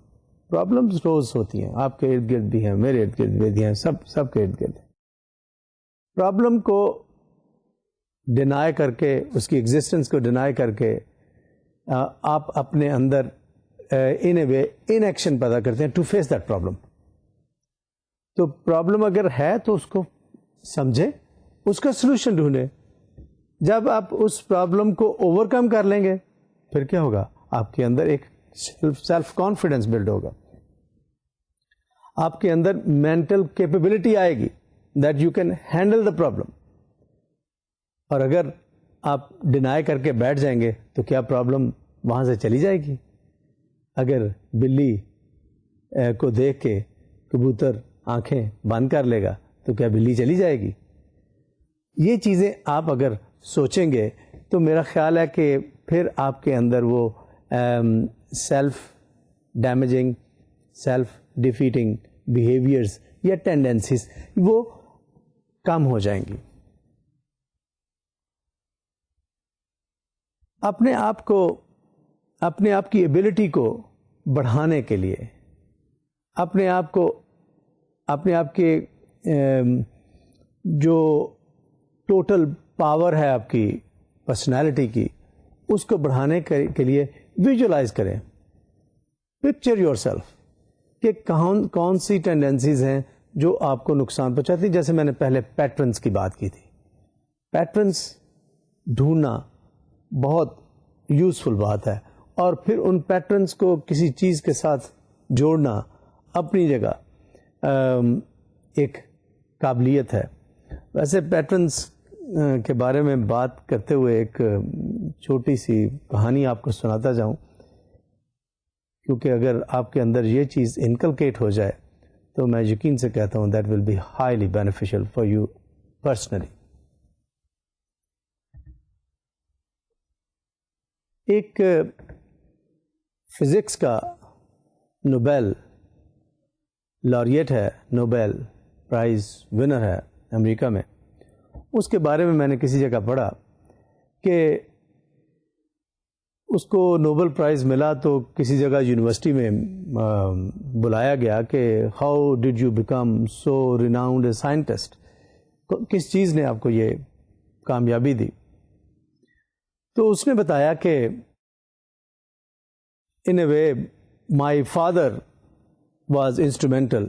Problems روز ہوتی ہیں, آپ کے ارد گرد بھی ہیں, میرے ارد گرد بھی ہیں, سب کے ارد گرد. پرابلم کو ڈینائی کر کے, اس کی ایگزسٹنس کو ڈینائی کر کے آپ اپنے اندر ان اے وے ان ایکشن پیدا کرتے ہیں ٹو فیس دیٹ پرابلم. تو پرابلم اگر ہے تو اس کو سمجھیں, اس کا سلوشن ڈھونڈیں. جب آپ اس پرابلم کو اوور کم کر لیں گے پھر کیا ہوگا, آپ کے اندر ایک سیلف کانفیڈنس بلڈ ہوگا, آپ کے اندر مینٹل کیپیبلٹی آئے گی that you can handle the problem. اور اگر آپ ڈینائی کر کے بیٹھ جائیں گے تو کیا پرابلم وہاں سے چلی جائے گی؟ اگر بلی کو دیکھ کے کبوتر آنکھیں بند کر لے گا تو کیا بلی چلی جائے گی؟ یہ چیزیں آپ اگر سوچیں گے تو میرا خیال ہے کہ پھر آپ کے اندر وہ self damaging, self defeating behaviours یا ٹینڈنسیز وہ کم ہو جائیں گی. اپنے آپ کی ایبلٹی کو بڑھانے کے لیے, اپنے آپ کے جو ٹوٹل پاور ہے آپ کی پرسنالٹی کی, اس کو بڑھانے کے لیے ویژولائز کریں, پکچر یور سیلف کہ کون سی ٹینڈنسیز ہیں جو آپ کو نقصان پہنچاتی ہیں. جیسے میں نے پہلے پیٹرنس کی بات کی تھی, پیٹرنس ڈھونڈنا بہت یوزفل بات ہے, اور پھر ان پیٹرنس کو کسی چیز کے ساتھ جوڑنا اپنی جگہ ایک قابلیت ہے. ویسے پیٹرنس کے بارے میں بات کرتے ہوئے ایک چھوٹی سی کہانی آپ کو سناتا جاؤں, کیونکہ اگر آپ کے اندر یہ چیز انکلکیٹ ہو جائے تو میں یقین سے کہتا ہوں that will be highly beneficial for you personally. ایک فزکس کا نوبیل لاریٹ ہے, نوبیل پرائز ونر ہے امریکہ میں. اس کے بارے میں نے کسی جگہ پڑھا کہ اس کو نوبل پرائز ملا تو کسی جگہ یونیورسٹی میں بلایا گیا کہ how did you become so renowned a scientist, کس چیز نے آپ کو یہ کامیابی دی. تو اس نے بتایا کہ in a way my father was instrumental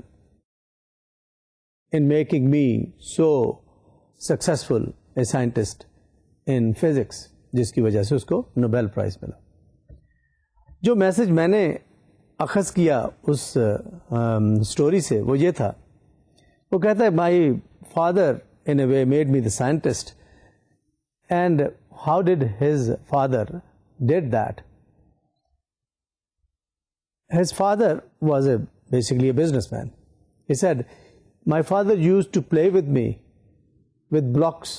in making me so successful a scientist in physics, جس کی وجہ سے اس کو نوبیل پرائز ملا. جو میسج میں نے اخذ کیا اس سٹوری سے وہ یہ تھا, وہ کہتا ہے my father in a way made me the scientist, and how did his father did that? His father was basically a businessman. He said, my father used to play with me with blocks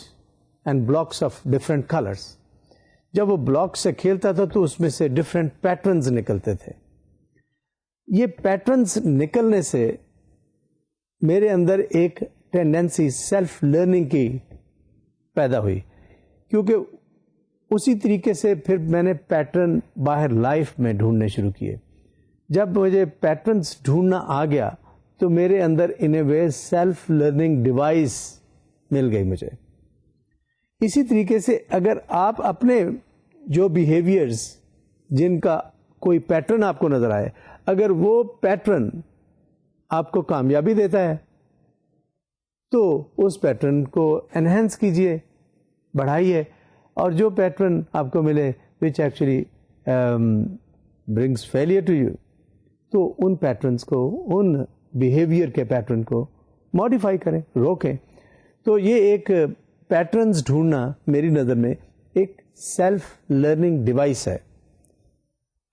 and blocks of different colors. جب وہ block سے کھیلتا تھا تو اس میں سے different patterns نکلتے تھے. یہ پیٹرنز نکلنے سے میرے اندر ایک ٹینڈنسی سیلف لرننگ کی پیدا ہوئی, کیونکہ اسی طریقے سے پھر میں نے پیٹرن باہر لائف میں ڈھونڈنے شروع کیے. جب مجھے پیٹرنز ڈھونڈنا آ گیا تو میرے اندر ان a way self learning device مل گئی مجھے. اسی طریقے سے اگر آپ اپنے جو بیہیویئرز جن کا کوئی پیٹرن آپ کو نظر آئے, اگر وہ پیٹرن آپ کو کامیابی دیتا ہے تو اس پیٹرن کو انہینس کیجئے, بڑھائیے, اور جو پیٹرن آپ کو ملے which actually brings failure to you, تو ان پیٹرنس کو, ان بیہیویئر کے پیٹرن کو ماڈیفائی کریں, روکیں. تو یہ ایک پیٹرنز ڈھونڈنا میری نظر میں ایک سیلف لرننگ ڈیوائس ہے.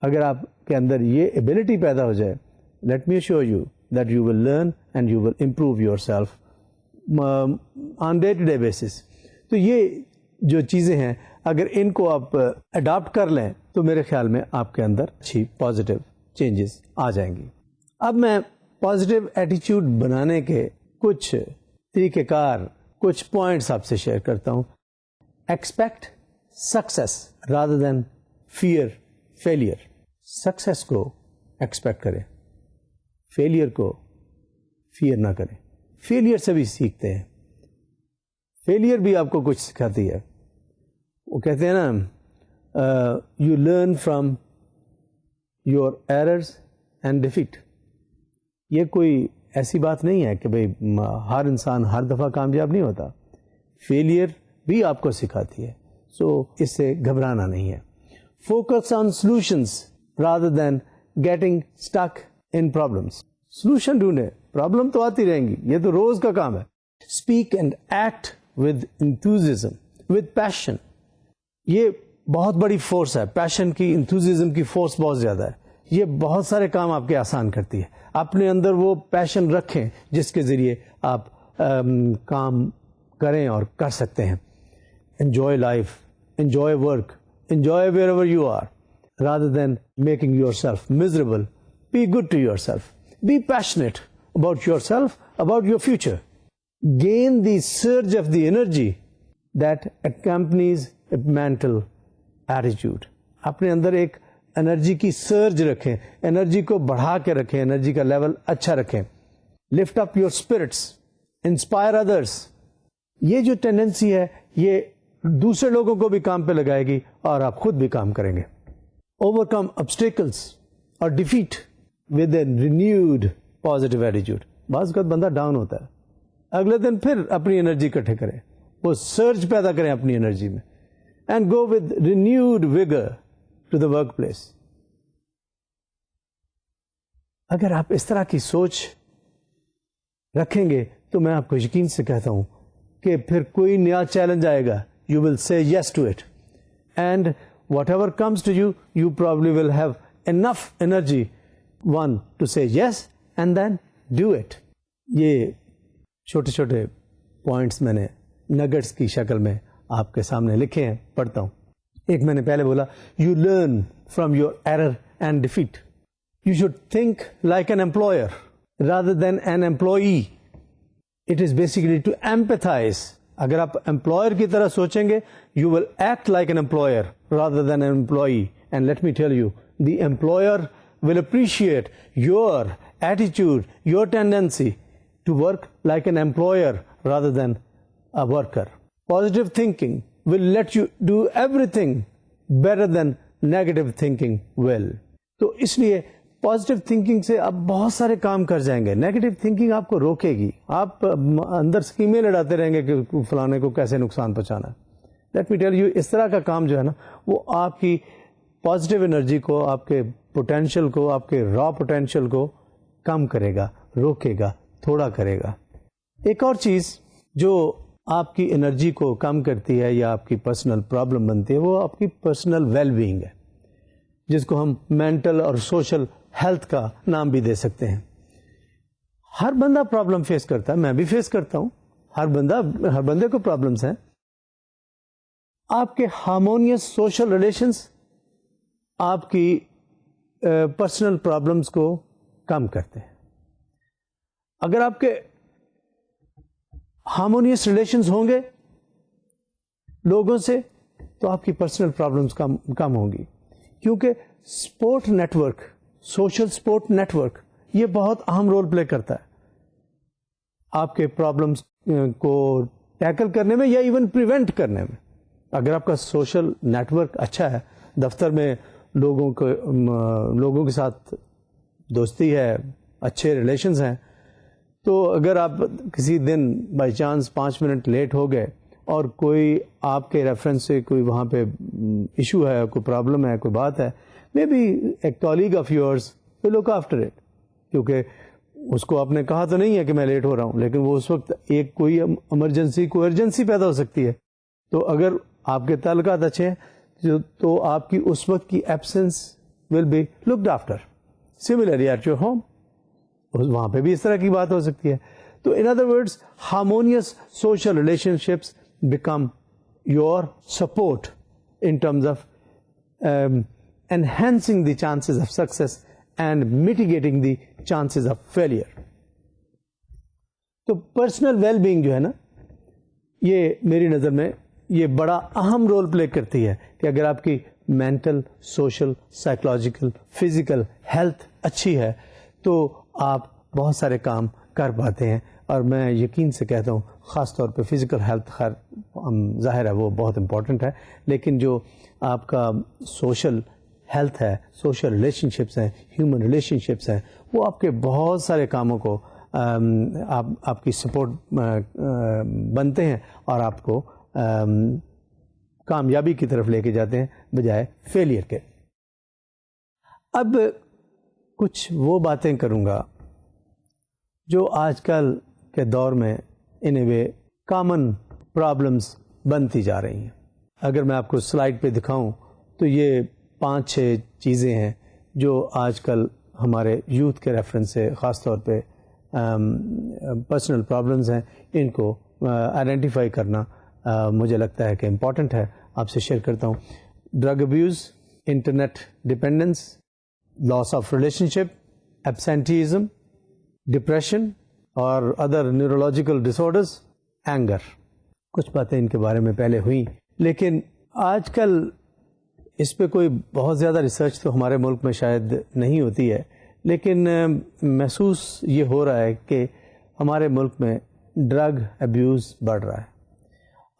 اگر آپ کے اندر یہ ایبلٹی پیدا ہو جائے, let me show you that you will learn and you will improve yourself on day to day basis. تو یہ جو چیزیں ہیں اگر ان کو آپ اڈاپٹ کر لیں تو میرے خیال میں آپ کے اندر اچھی پازیٹیو چینجز آ جائیں گی. اب میں پازیٹیو ایٹیچیوڈ بنانے کے کچھ طریقہ کار, کچھ پوائنٹس آپ سے شیئر کرتا ہوں. Expect success rather than fear failure. Success کو ایکسپیکٹ کریں, فیلئر کو فیئر نہ کریں. فیلئر سے بھی سیکھتے ہیں, فیلئر بھی آپ کو کچھ سکھاتی ہے. وہ کہتے ہیں نا you learn from your errors and defeat. یہ کوئی ایسی بات نہیں ہے کہ بھئی ہر انسان ہر دفعہ کامیاب نہیں ہوتا. فیلئر بھی آپ کو سکھاتی ہے, سو اس سے گھبرانا نہیں ہے. Focus on solutions rather than getting stuck in problems. Solution ڈھونڈے, پرابلم تو آتی رہیں گی, یہ تو روز کا کام ہے. Speak and act with enthusiasm, with passion. یہ بہت بڑی فورس ہے, پیشن کی, انتھوزیزم کی فورس بہت زیادہ ہے. یہ بہت سارے کام آپ کے آسان کرتی ہے. اپنے اندر وہ پیشن رکھیں جس کے ذریعے آپ کام کریں اور کر سکتے ہیں. Enjoy life, enjoy work, enjoy wherever you are rather than making yourself miserable. Be good to yourself. Be passionate about yourself, about your future. Gain the surge of the energy that accompanies a mental attitude. اپنے اندر ایک energy کی سرج رکھیں, energy کو بڑھا کے رکھیں, energy کا level اچھا رکھیں. Lift up your spirits. Inspire others. یہ جو ٹینڈنسی ہے یہ دوسرے لوگوں کو بھی کام پہ لگائے گی اور آپ خود بھی کام کریں گے. اوورکم obstacles اور defeat with a renewed positive attitude. بعض اوقات بندہ ڈاؤن ہوتا ہے, اگلے دن پھر اپنی انرجی اکٹھے کریں, وہ سرج پیدا کریں اپنی انرجی میں, and go with renewed vigour to the workplace. اگر آپ اس طرح کی سوچ رکھیں گے تو میں آپ کو یقین سے کہتا ہوں کہ پھر کوئی نیا چیلنج آئے گا, you will say yes to it, and whatever comes to you, you probably will have enough energy, one, to say yes and then do it. یہ چھوٹے چھوٹے پوائنٹس میں نے نگٹس کی شکل میں آپ کے سامنے لکھے ہیں, پڑھتا ہوں. ایک میں نے پہلے بولا, you learn from your error and defeat. You should think like an employer rather than an employee. It is basically to empathize. اگر آپ امپلائر کی طرح سوچیں گے, you will act like an employer rather than an employee. And let me tell you, the employer will appreciate your attitude, your tendency to work like an employer rather than a worker. Positive thinking will let you do everything better than negative thinking will. تو اس لیے positive thinking سے آپ بہت سارے کام کر جائیں گے. نیگیٹو تھنکنگ آپ کو روکے گی, آپ اندر اسکیمیں لڑاتے رہیں گے کہ فلانے کو کیسے نقصان پہنچانا ہے. لیٹ می ٹیل یو, اس طرح کا کام جو ہے نا وہ آپ کی پازیٹیو انرجی کو, آپ کے پوٹینشیل کو, آپ کے را پوٹینشیل کو کم کرے گا, روکے گا, تھوڑا کرے گا. ایک اور چیز جو آپ کی انرجی کو کم کرتی ہے یا آپ کی پرسنل پرابلم بنتی ہے, وہ آپ کی پرسنل ویل بینگ ہے, جس کو ہم مینٹل اور سوشل ہیلتھ کا نام بھی دے سکتے ہیں. ہر بندہ پرابلم فیس کرتا ہے, میں بھی فیس کرتا ہوں, ہر بندے کو پرابلمس ہیں. آپ کے ہارمونیس سوشل ریلیشنز آپ کی پرسنل پرابلمس کو کم کرتے ہیں. اگر آپ کے ہارمونیس ریلیشنز ہوں گے لوگوں سے تو آپ کی پرسنل پرابلمس کم ہوں گی. کیونکہ support network, social support network, یہ بہت اہم رول پلے کرتا ہے آپ کے پرابلمس کو ٹیکل کرنے میں یا ایون پریونٹ کرنے میں. اگر آپ کا سوشل نیٹ ورک اچھا ہے, دفتر میں لوگوں کے ساتھ دوستی ہے, اچھے ریلیشنز ہیں, تو اگر آپ کسی دن بائی چانس 5 منٹ لیٹ ہو گئے اور کوئی آپ کے ریفرنس سے کوئی وہاں پہ ایشو ہے, کوئی پرابلم ہے, کوئی بات ہے, may be a colleague of yours will look after it. کیونکہ اس کو آپ نے کہا تو نہیں ہے کہ میں لیٹ ہو رہا ہوں, لیکن وہ اس وقت ایک کوئی ایمرجنسی, کوئی ارجنسی پیدا ہو سکتی ہے. تو اگر آپ کے تعلقات اچھے ہیں تو آپ کی اس وقت کی absence will be looked after. Similarly at your home, وہاں پہ بھی اس طرح کی بات ہو سکتی ہے. تو in other words, harmonious social relation ships become your support in terms of enhancing the chances of success and mitigating the chances of failure. تو پرسنل ویل بینگ جو ہے نا, یہ میری نظر میں یہ بڑا اہم رول پلے کرتی ہے کہ اگر آپ کی mental, social, psychological, physical health اچھی ہے تو آپ بہت سارے کام کر پاتے ہیں. اور میں یقین سے کہتا ہوں خاص طور پہ فزیکل ہیلتھ, خیر ظاہر ہے وہ بہت امپورٹنٹ ہے, لیکن جو آپ کا سوشل ہیلتھ ہے, سوشل ریلیشن شپس ہیں, ہیومن ریلیشن شپس ہیں, وہ آپ کے بہت سارے کاموں کو آپ کی سپورٹ بنتے ہیں اور آپ کو کامیابی کی طرف لے کے جاتے ہیں بجائے فیلئر کے. اب کچھ وہ باتیں کروں گا جو آج کل کے دور میں ان اے وے کامن پرابلمس بنتی جا رہی ہیں. اگر میں آپ کو سلائڈ پہ دکھاؤں تو یہ 5-6 چیزیں ہیں جو آج کل ہمارے یوتھ کے ریفرنس سے خاص طور پہ پرسنل پرابلمس ہیں, ان کو آئیڈینٹیفائی کرنا مجھے لگتا ہے کہ امپورٹنٹ ہے, آپ سے شیئر کرتا ہوں. Drug abuse, internet dependence, loss of relationship, absenteeism, depression or other neurological disorders, anger. کچھ باتیں ان کے بارے میں پہلے ہوئیں, لیکن آج کل اس پہ کوئی بہت زیادہ ریسرچ تو ہمارے ملک میں شاید نہیں ہوتی ہے, لیکن محسوس یہ ہو رہا ہے کہ ہمارے ملک میں ڈرگ ابیوز بڑھ رہا ہے.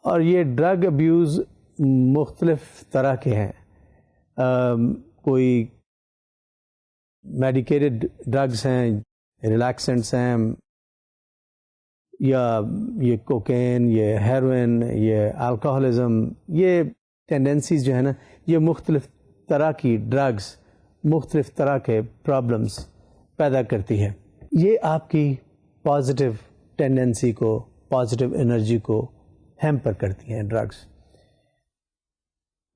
اور یہ ڈرگ ابیوز مختلف طرح کے ہیں. کوئی میڈیکیٹڈ ڈرگس ہیں, ریلیکسنٹس ہیں, یا یہ کوکین, یہ ہیروئن, یہ الکوہلزم, یہ ٹینڈنسیز جو ہے نا, یہ مختلف طرح کی ڈرگس مختلف طرح کے پرابلمس پیدا کرتی ہے. یہ آپ کی پازیٹیو ٹینڈنسی کو, پازیٹیو انرجی کو ہیمپر کرتی ہیں ڈرگس.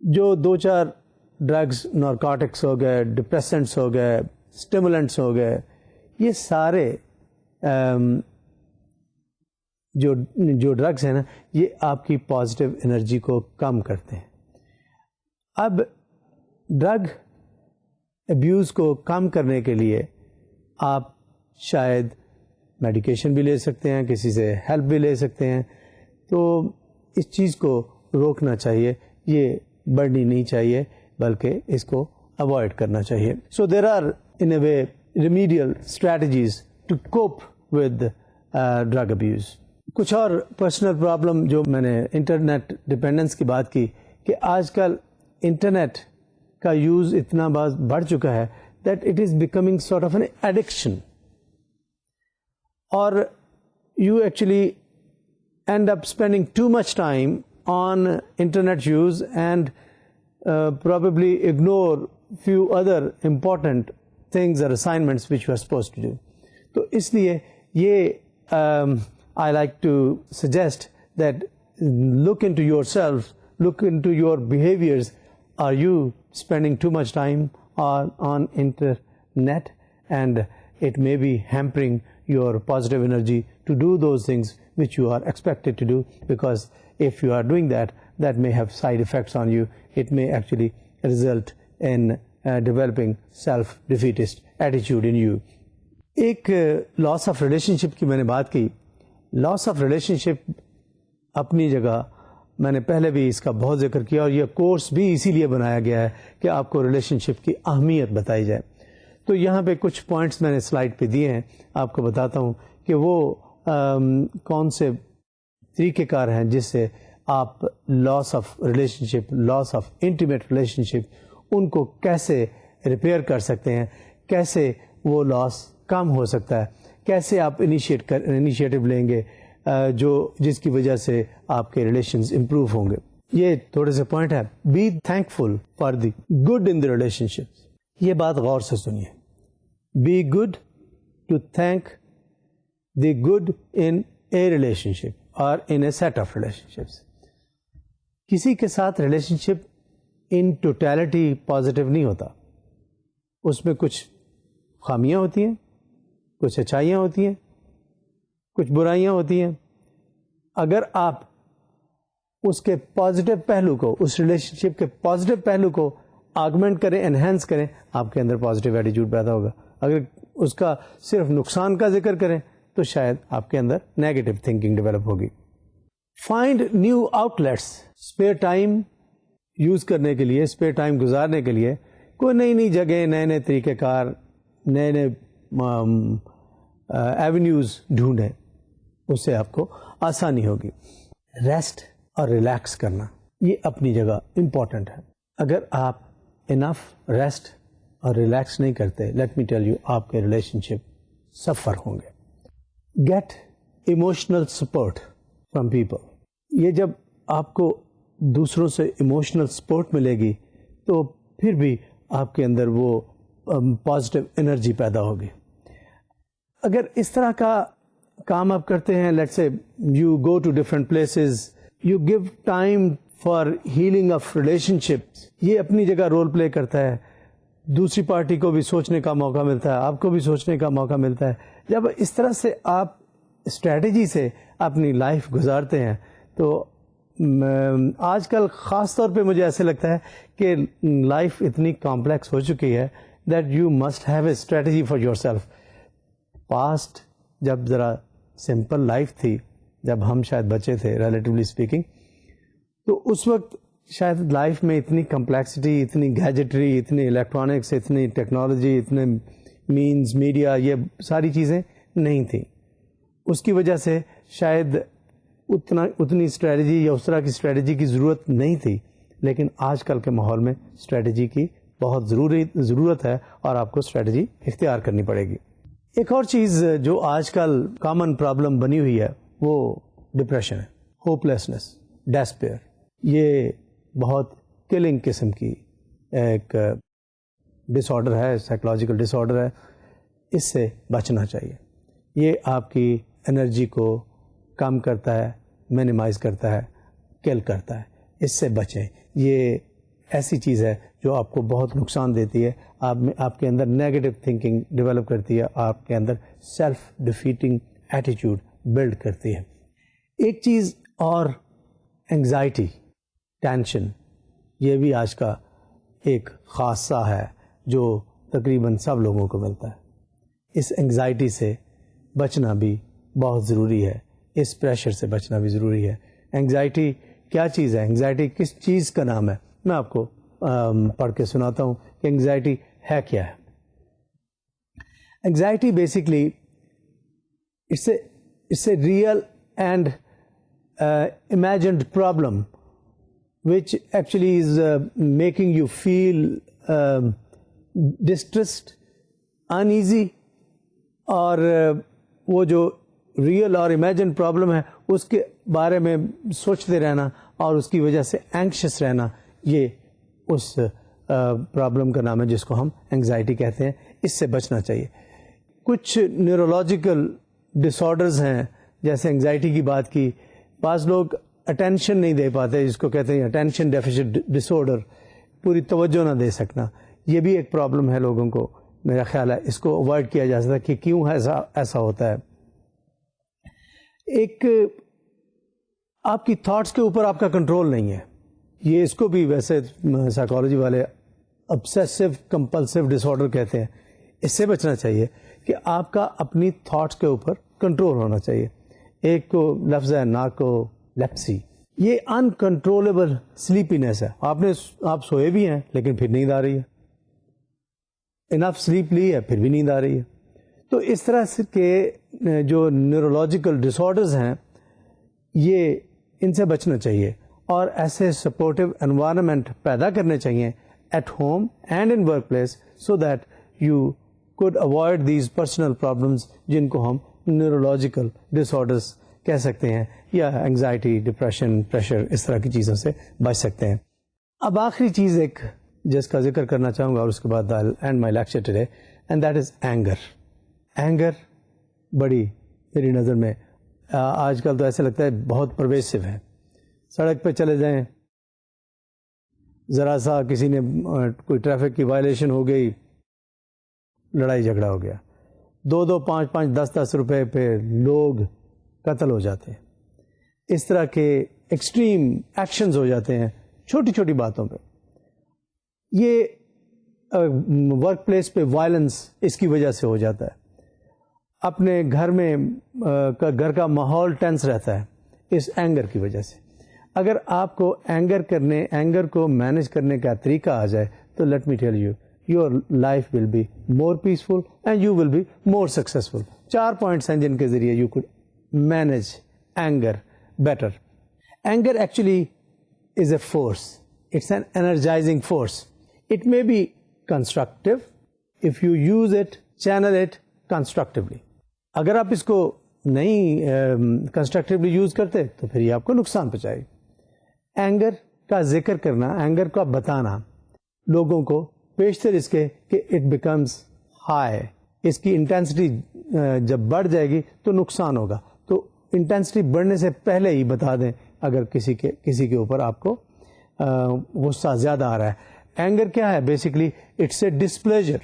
جو 2-4 ڈرگس, نارکوٹکس ہو گئے, ڈپریسنٹس ہو گئے, اسٹیمولنٹس ہو گئے, یہ سارے جو ڈرگس ہیں نا, یہ آپ کی پازیٹیو انرجی کو کم کرتے ہیں. اب ڈرگ ابیوز کو کم کرنے کے لیے آپ شاید میڈیکیشن بھی لے سکتے ہیں, کسی سے ہیلپ بھی لے سکتے ہیں. تو اس چیز کو روکنا چاہیے, یہ بڑھنی نہیں چاہیے, بلکہ اس کو اوائڈ کرنا چاہیے. So there are in a way remedial strategies to cope with drug abuse. کچھ اور پرسنل پرابلم جو میں نے انٹرنیٹ ڈپینڈنس کی بات کی, کہ آج کل انٹرنیٹ کا یوز اتنا بڑھ چکا ہے that it is becoming sort of an addiction, اور you actually end up spending too much time on internet use and probably ignore few other important things or assignments which you are supposed to do. تو اس لیے یہ I like to suggest that look into yourself, look into your behaviors. Are you spending too much time on internet, and it may be hampering your positive energy to do those things which you are expected to do, because if you are doing that, that may have side effects on you. It may actually result in developing self-defeatist attitude in you. ایک لاس of relation شپ کی میں نے بات کی. لاس of relation شپ اپنی جگہ, میں نے پہلے بھی اس کا بہت ذکر کیا, اور یہ کورس بھی اسی لیے بنایا گیا ہے کہ آپ کو ریلیشن شپ کی اہمیت بتائی جائے. تو یہاں پہ کچھ پوائنٹس میں نے سلائڈ پہ دیے ہیں, آپ کو بتاتا ہوں کہ وہ کون سے طریقہ کار ہیں جس سے آپ loss of relationship, loss of intimate relationship, ان کو کیسے ریپیئر کر سکتے ہیں, کیسے وہ لاس کم ہو سکتا ہے, کیسے آپ انیشیٹو لیں گے جس کی وجہ سے آپ کے ریلیشنز امپروو ہوں گے. یہ تھوڑے سے پوائنٹ ہے. Be thankful for the good in the relationship. یہ بات غور سے سنیے. Be good to thank the good in a relationship or in a set of relationships. کسی کے ساتھ ریلیشنشپ ان ٹوٹیلٹی پازیٹیو نہیں ہوتا. اس میں کچھ خامیاں ہوتی ہیں, کچھ اچھائیاں ہوتی ہیں, کچھ برائیاں ہوتی ہیں. اگر آپ اس کے پازیٹیو پہلو کو, اس ریلیشن شپ کے پازیٹیو پہلو کو آگمنٹ کریں, انہینس کریں, آپ کے اندر پازیٹیو ایٹیٹیوڈ پیدا ہوگا. اگر اس کا صرف نقصان کا ذکر کریں تو شاید آپ کے اندر نیگیٹو تھنکنگ ڈیولپ ہوگی. Find new outlets. Spare time use کرنے کے لیے, اسپیئر ٹائم گزارنے کے لیے کوئی نئی نئی جگہ, نئے نئے طریقہ کار, نئے نئے ایونیوز ڈھونڈیں, اس سے آپ کو آسانی ہوگی. ریسٹ اور ریلیکس کرنا یہ اپنی جگہ امپورٹنٹ ہے. اگر آپ انف ریسٹ اور ریلیکس نہیں کرتے, لیٹ می ٹیل یو, آپ کے ریلیشن شپ سفر ہوں گے. Get emotional support from people. یہ جب آپ کو دوسروں سے ایموشنل سپورٹ ملے گی تو پھر بھی آپ کے اندر وہ پازیٹیو انرجی پیدا ہوگی. اگر اس طرح کا کام آپ کرتے ہیں, let's say you go to different places, you give time for healing of relationship, یہ اپنی جگہ رول پلے کرتا ہے. دوسری پارٹی کو بھی سوچنے کا موقع ملتا ہے, آپ کو بھی سوچنے کا موقع ملتا ہے. جب اس طرح سے آپ اسٹریٹجی سے اپنی لائف گزارتے ہیں تو آج کل خاص طور پہ مجھے ایسے لگتا ہے کہ لائف اتنی کمپلیکس ہو چکی ہے that you must have a strategy for your self. Past جب ذرا سمپل لائف تھی, جب ہم شاید بچے تھے ریلیٹیولی اسپیکنگ, تو اس وقت شاید لائف میں اتنی کمپلیکسٹی, اتنی گیجٹری, اتنی الیکٹرانکس, اتنی ٹیکنالوجی, اتنے مینز میڈیا, یہ ساری چیزیں نہیں تھیں. اس کی وجہ سے شاید اتنی اسٹریٹجی یا اس طرح کی اسٹریٹجی کی ضرورت نہیں تھی. لیکن آج کل کے ماحول میں اسٹریٹجی کی بہت ضرورت ہے اور آپ کو اسٹریٹجی اختیار کرنی پڑے گی. ایک اور چیز جو آج کل کامن پرابلم بنی ہوئی ہے وہ ڈپریشن ہے, ہوپ لیسنس, ڈیسپیئر. یہ بہت کلنگ قسم کی ایک ڈس آرڈر ہے, سائیکولوجیکل ڈس آرڈر ہے. اس سے بچنا چاہیے. یہ آپ کی انرجی کو کم کرتا ہے, مینیمائز کرتا ہے, کل کرتا ہے. اس سے بچیں. یہ ایسی چیز ہے جو آپ کو بہت نقصان دیتی ہے, آپ کے اندر نیگیٹو تھنکنگ ڈیولپ کرتی ہے, آپ کے اندر سیلف ڈیفیٹنگ ایٹیٹیوڈ بلڈ کرتی ہے. ایک چیز اور, انگزائٹی, ٹینشن, یہ بھی آج کا ایک خاصہ ہے جو تقریباً سب لوگوں کو ملتا ہے. اس انگزائٹی سے بچنا بھی بہت ضروری ہے, اس پریشر سے بچنا بھی ضروری ہے. انگزائٹی کیا چیز ہے, انگزائٹی کس چیز کا نام ہے؟ میں آپ کو پڑھ کے سناتا ہوں کہ انگزائٹی ہے کیا ہے. Anxiety basically it's a real and imagined problem which actually is making you feel distressed, uneasy, اور وہ جو ریئل اور امیجن پرابلم ہے اس کے بارے میں سوچتے رہنا اور اس کی وجہ سے اینکشس رہنا, یہ اس پرابلم کا نام ہے جس کو ہم انگزائٹی کہتے ہیں. اس سے بچنا چاہیے. کچھ نیورولوجیکل ڈس آرڈرز ہیں, جیسے انگزائٹی کی بات کی. بعض لوگ اٹینشن نہیں دے پاتے, جس کو کہتے ہیں اٹینشن ڈیفیسٹ ڈس آرڈر, پوری توجہ نہ دے سکنا. یہ بھی ایک پرابلم ہے لوگوں کو. میرا خیال ہے اس کو اوائڈ کیا جا سکتا ہے کہ کیوں ایسا ہوتا ہے. ایک آپ کی تھاٹس کے اوپر آپ کا کنٹرول نہیں ہے. یہ اس کو بھی ویسے سائیکالوجی والے obsessive compulsive ڈس آرڈر کہتے ہیں. اس سے بچنا چاہیے کہ آپ کا اپنی تھاٹس کے اوپر کنٹرول ہونا چاہیے. ایک کو لفظ ہے نارکولیپسی. یہ انکنٹرولبل سلیپینس ہے. آپ سوئے بھی ہیں لیکن پھر نیند آ رہی ہے, انف سلیپ لی ہے پھر بھی نیند آ رہی ہے. تو اس طرح کے جو نیورولوجیکل ڈس آرڈرز ہیں یہ ان سے بچنا چاہیے, اور ایسے سپورٹیو انوائرمنٹ پیدا کرنے چاہیے at home and in workplace, so that you could avoid these personal problems جن کو ہم نیورولوجیکل ڈس آرڈرس کہہ سکتے ہیں, یا انگزائٹی, ڈپریشن, پریشر, اس طرح کی چیزوں سے بچ سکتے ہیں. اب آخری چیز ایک جس کا ذکر کرنا چاہوں گا اور اس کے بعد I'll end my lecture today, and that is anger. Anger بڑی میری نظر میں آج کل تو ایسا لگتا ہے بہت پرویسو ہے. سڑک پہ چلے جائیں, ذرا سا کسی نے کوئی ٹریفک کی وائلیشن ہو گئی, لڑائی جھگڑا ہو گیا, 2 5 5 10 روپے پہ لوگ قتل ہو جاتے ہیں. اس طرح کے ایکسٹریم ایکشنز ہو جاتے ہیں چھوٹی چھوٹی باتوں پہ. یہ ورک پلیس پہ وائلنس اس کی وجہ سے ہو جاتا ہے. اپنے گھر میں گھر کا ماحول ٹینس رہتا ہے اس اینگر کی وجہ سے. اگر آپ کو اینگر کو مینیج کرنے کا طریقہ آ جائے تو let me tell you, your life will be more peaceful and you will be more successful. 4 points ہیں جن کے ذریعے you could manage anger better. Anger actually is a force, it's an energizing force. It may be constructive if you use it, channel it constructively. اگر آپ اس کو نہیں constructively use کرتے تو پھر یہ آپ کو نقصان پہنچائے. اینگر کا ذکر کرنا, اینگر کا بتانا لوگوں کو پیشتر اس کے کہ اٹ بیکمز ہائی, اس کی انٹینسٹی جب بڑھ جائے گی تو نقصان ہوگا. تو انٹینسٹی بڑھنے سے پہلے ہی بتا دیں اگر کسی کے اوپر آپ کو غصہ زیادہ آ رہا ہے. اینگر کیا ہے basically? It's a displeasure,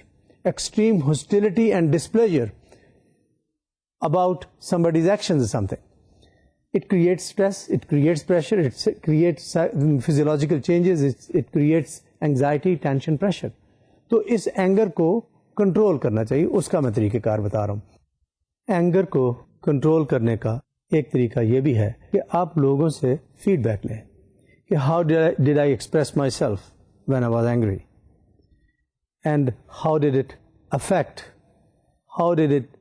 extreme hostility and displeasure about somebody's actions or something. It creates stress, it creates pressure, it creates physiological changes, it creates anxiety, tension, pressure. تو اس اینگر کو کنٹرول کرنا چاہیے, اس کا میں طریقہ کار بتا رہا ہوں. اینگر کو کنٹرول کرنے کا ایک طریقہ یہ بھی ہے کہ آپ لوگوں سے فیڈ بیک لیں کہ how did I express myself when I was angry, and how did it affect, how did it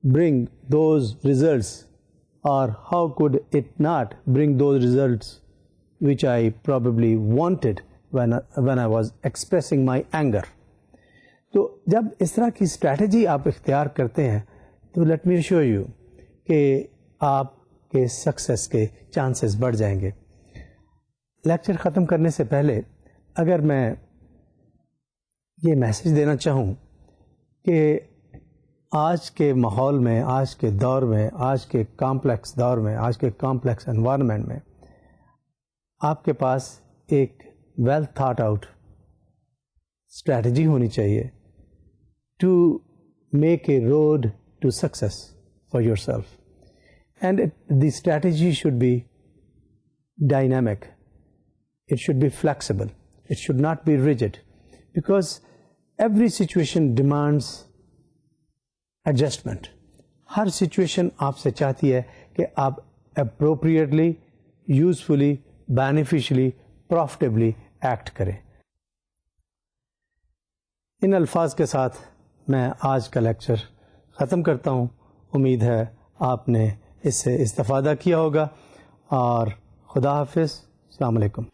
bring those results, or how could it not bring those results which I probably wanted when I was expressing my anger. تو جب اس طرح کی strategy آپ اختیار کرتے ہیں تو let me show you کہ آپ کے سکسیس کے چانسز بڑھ جائیں گے. لیکچر ختم کرنے سے پہلے اگر میں یہ میسج دینا چاہوں کہ آج کے ماحول میں, آج کے دور میں, آج کے کامپلیکس دور میں, آج کے کامپلیکس انوائرمنٹ میں آپ کے پاس ایک ویل تھاٹ آؤٹ اسٹریٹجی ہونی چاہیے to make a road to success for yourself. And the strategy should be dynamic, it should be flexible, it should not be rigid, because every situation demands adjustment. ہر situation آپ سے چاہتی ہے کہ آپ appropriately, یوزفلی, بینیفیشلی, پروفٹیبلی act کریں. ان الفاظ کے ساتھ میں آج کا لیکچر ختم کرتا ہوں. امید ہے آپ نے اس سے استفادہ کیا ہوگا, اور خدا حافظ. السلام علیکم.